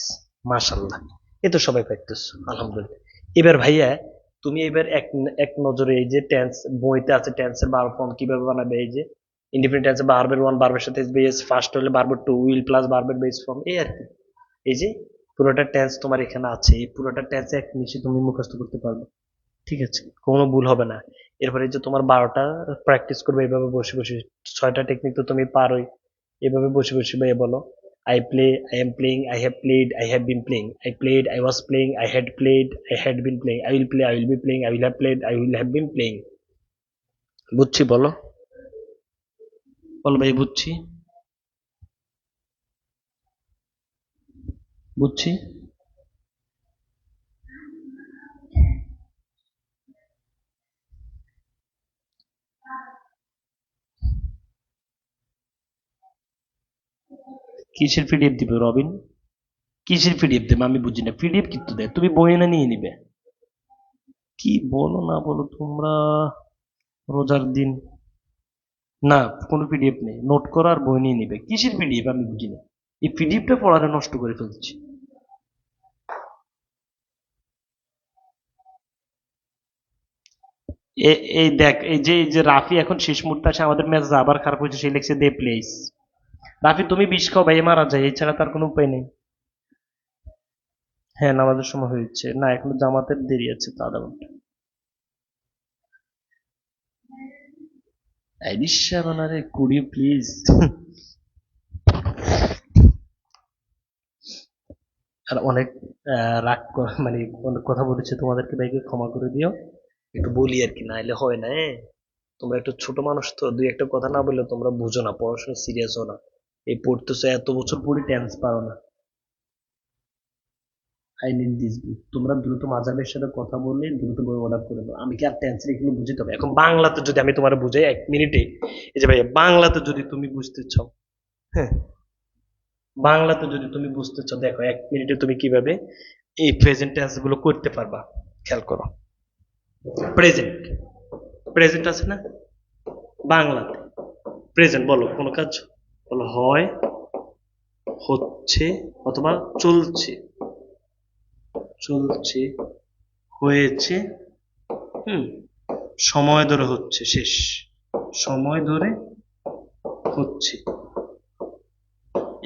[SPEAKER 1] মাশাল্লাহ। এ তো সবাই পাইতেছ। আলহামদুলিল্লাহ। এবার ভাইয়া তুমি এবার এক এক নজরে এই যে টেন্স বইতে আছে, টেন্সের ভার্ব ফর্ম কিভাবে বানাবে, এই যে ইন্ডিপেন্ডেন্ট টেন্সে ভার্বের ওয়ান ভার্বের সাথে বেস, ফার্স্ট হলে ভার্বের টু, উইল প্লাস ভার্বের বেস ফর্ম, এই আর কি। এই যে পুরোটা টেন্স তোমার এখানে আছে, এই পুরোটা টেন্স এক নিচে তুমি মুখস্থ করতে পারবে। ঠিক আছে, কোনো ভুল হবে না। এরপরে যে তোমার 12টা প্র্যাকটিস করবে এইভাবে বসে বসে। 6টা টেকনিক তো তুমি পারোই। এভাবে বসে বসে ভাই বলো, I play, I am playing, I have played, I have been playing, I played, I was playing, I had played, I had been playing, I will play, I will be playing, I will have played, I will have been playing. বুঝছি বলো। বলো ভাই বুঝছি। বুঝছি। কিসের PDF দিবে রবিন? কিসের PDF দেবে আমি বুঝি না। পিডিএফ কিন্তু দেয়, তুমি বই না নিয়ে নিবে। কি বলো না বলো তোমরা, রোজার দিন। না, কোনো পিডিএফ নেই, নোট করো আর বই নিয়ে নিবে। কিসের পিডিএফ আমি বুঝি না। এই পিডিএফটা পড়াটা নষ্ট করে ফেলছি। এই দেখ, এই যে রাফি এখন শেষ মুহূর্তে আসে, আমাদের ম্যাচ আবার খারাপ হয়েছে, সেই লেগছে দে প্লেস। রাফি তুমি বিষ খাও ভাই, মারা যায়, এছাড়া তার কোনো উপায় নেই। হ্যাঁ, নামাজের সময় হয়েছে না, এখনো জামাতের দেরি আছে তো আধা ঘন্টা। আইরিশা বানারে কুড়ি প্লিজ। আর অনেক মানে অনেক কথা বলেছে তোমাদেরকে, ভাইকে ক্ষমা করে দিও। একটু বলি আর কি, না হলে হয় না। তোমরা একটু ছোট মানুষ তো, দুই একটা কথা না বললে তোমরা বুঝো না, পড়াশোনা সিরিয়াস হো না। এই পড়তেছো, এত বছর পড়ি টেন্স পারো না। I need this book. তোমরা দ্রুত মাজাবের সাথে কথা বললে দ্রুত বই অর্ডার করে দাও। আমি কি আর টেন্সের এগুলো বুঝতে হবে? এখন বাংলাতে যদি আমি তোমার বুঝাই 1 মিনিটে, এই যে ভাই বাংলাতে যদি তুমি বুঝতে চাও, হ্যাঁ, বাংলাতে যদি তুমি বুঝতে চাও, দেখো 1 মিনিটে তুমি কিভাবে এই প্রেজেন্ট টেন্স গুলো করতে পারবা। খেয়াল করো, প্রেজেন্ট, প্রেজেন্ট আছে না বাংলাতে? প্রেজেন্ট বলো কোনো কাজ, বলো হয়, হচ্ছে, অথবা চলছে। চলছে, হয়েছে, হুম, সময় ধরে হচ্ছে, শেষ। সময় ধরে হচ্ছে,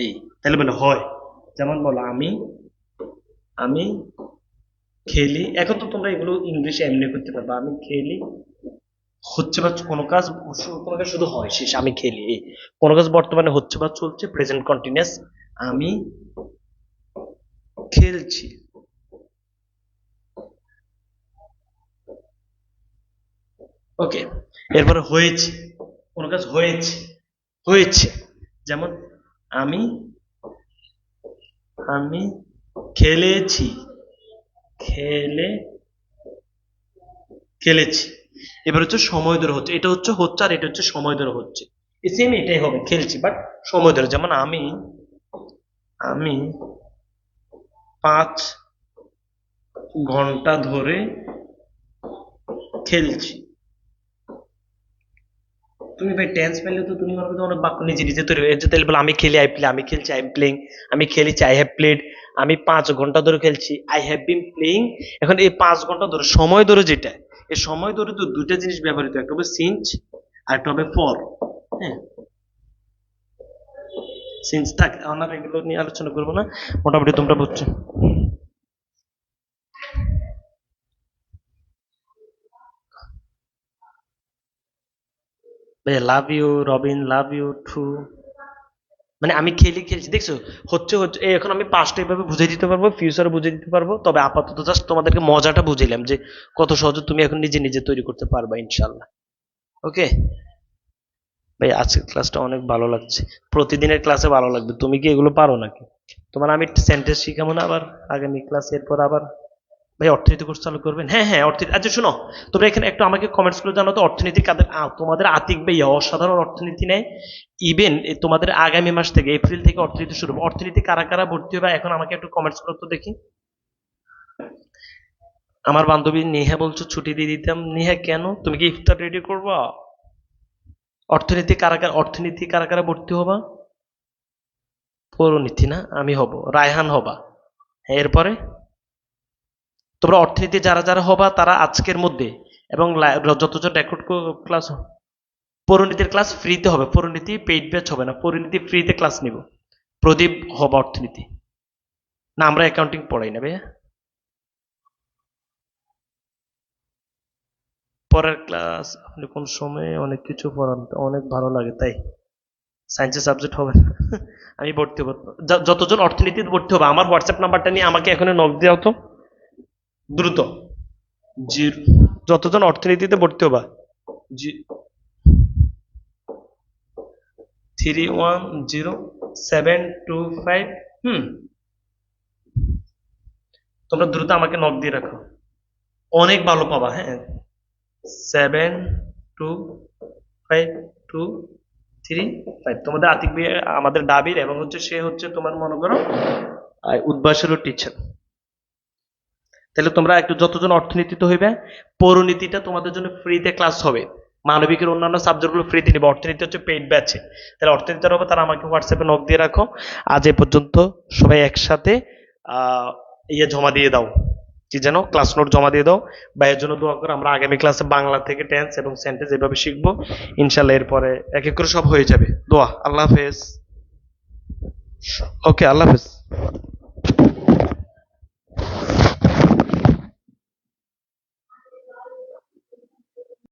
[SPEAKER 1] এই। তাহলে বলো হয়। যেমন বলো আমি, আমি খেলি। এখন তো তোমরা এগুলো ইংলিশে এমনি করতে পারবা, আমি খেলি, হচ্ছে বা কোনো কাজ, কোনো কাজ শুধু হয় শেষ, আমি খেলি, এই। কোনো কাজ বর্তমানে হচ্ছে বা চলছে, প্রেজেন্ট কন্টিনিউয়াস, আমি খেলছি। ওকে, এরপরে হয়েছে, কোনো কাজ হয়েছে, হয়েছে। যেমন আমি, আমি খেলেছি, খেলে, খেলেছি। এবার হচ্ছে সময় ধরে হচ্ছে, এটা হচ্ছে হচ্ছে, আর এটা হচ্ছে সময় ধরে হচ্ছে। সেম এটাই হবে, খেলছি বাট সময় ধরে। যেমন আমি, আমি 5 ঘন্টা ধরে খেলছি। তুমি ভাই টেন্স পেলে তো তুমি মনে করো অনেক বাক্য নিজে নিজে তৈরি হয়ে যাচ্ছে। তাহলে বলো আমি খেলি, আই প্লে, আমি খেলছি, আই এম প্লেইং, আমি খেলেছি, আই হ্যাভ প্লেড, আমি 5 ঘন্টা ধরে খেলছি, আই হ্যাভ বিন প্লেইং। এখন এই 5 ঘন্টা ধরে, সময় ধরে যেটা, এই সময় ধরে তো দুইটা জিনিস ব্যবহৃত, একটা হবে সিন্স আর একটা হবে ফর। হ্যাঁ, সিন্স থাক, আমরা এগুলো নিয়ে আলোচনা করবো না, মোটামুটি তোমরা বুঝছো। Love you Robin, love you too. মানে আমি খেলছি দেখছো, হচ্ছে হচ্ছে এখন আমি পাস্ট এইভাবে বুঝিয়ে দিতে পারবো, ফিউচারে বুঝিয়ে দিতে পারবো, তবে আপাতত জাস্ট তোমাদেরকে মজাটা বুঝিলাম যে কত সহজে তুমি এখন নিজে নিজে তৈরি করতে পারবা ইনশাল্লাহ। ওকে ভাই, আজকের ক্লাসটা অনেক ভালো লাগছে, প্রতিদিনের ক্লাসে ভালো লাগবে। তুমি কি এগুলো পারো নাকি? তোমার আমি সেন্টেন্স শিখাবো না আবার আগামী ক্লাস, এরপর আবার ভাই অর্থনীতি কোর্স চালু করবেন? হ্যাঁ হ্যাঁ অর্থনীতি। আচ্ছা শোনো, তোমরা এখানে একটু আমাকে কমেন্টস করে জানো তো, অর্থনীতি কাদের তোমাদের আতিক ভাইয়া অসাধারণ অর্থনীতি নেয়। ইভেন তোমাদের আগামী মাস থেকে এপ্রিল থেকে অর্থনীতি শুরু হবে। অর্থনীতি কারা কারা ভর্তি হবে এখন আমাকে একটু কমেন্টস করো তো দেখি। আমার বান্ধবী নেহা বলছো ছুটি দিয়ে দিতাম। নেহা কেন, তুমি কি ইফতার রেডি করবা? অর্থনীতি কারা কারা ভর্তি হবা? পৌরনীতি না, আমি হব। রায়হান হবা? হ্যাঁ, এরপরে তোমরা অর্থনীতি যারা যারা হবা তারা আজকের মধ্যে এবং যতজন রেকর্ড ক্লাস, পরিণীতির ক্লাস ফ্রিতে হবে, পরিণীতি পেইড ব্যাচ হবে না, পরিণীতি ফ্রিতে ক্লাস নিব। প্রদীপ হবে অর্থনীতি না, আমরা অ্যাকাউন্টিং পড়াই না ভাইয়া। পরের ক্লাস আপনি কোন সময় অনেক কিছু পড়ান, অনেক ভালো লাগে তাই সায়েন্সের সাবজেক্ট হবে না। আমি ভর্তি হবো। যতজন অর্থনীতিতে ভর্তি হবে আমার হোয়াটসঅ্যাপ নাম্বারটা নিয়ে আমাকে এখন নক দেওয়া তো দ্রুত। জিরো, যতজন অর্থনীতিতে ভর্তি হবা 310725। তোমরা দ্রুত আমাকে নক দিয়ে রাখো, অনেক ভালো পাবা। হ্যাঁ, 725235। তোমাদের আতিক ভাই আমাদের ডাবির, এবং হচ্ছে সে হচ্ছে তোমার মনে করো উদ্ভাসেরও টিচার। তাহলে তোমরা একটু যতজন অর্থনীতিতে হইবে, পৌরনীতিটা তোমাদের জন্য ফ্রিতে ক্লাস হবে, মানবিকের অন্যান্য সাবজেক্টগুলো ফ্রিতে নিবে, অর্থনীতি হচ্ছে পেইড ব্যাচে। তাহলে অর্থনীতি হবে তারা আমাকে হোয়াটসঅ্যাপে নক দিয়ে রাখো। আজ এ পর্যন্ত, সবাই একসাথে ইয়ে জমা দিয়ে দাও, কি যেন, ক্লাস নোট জমা দিয়ে দাও। ভাইয়ের জন্য দোয়া করো, আমরা আগামী ক্লাসে বাংলা থেকে টেন্স এবং সেন্টেন্স এভাবে শিখবো ইনশাল্লাহ। এরপরে এক এক করে সব হয়ে যাবে। দোয়া, আল্লাহ হাফেজ। ওকে, আল্লাহ হাফেজ।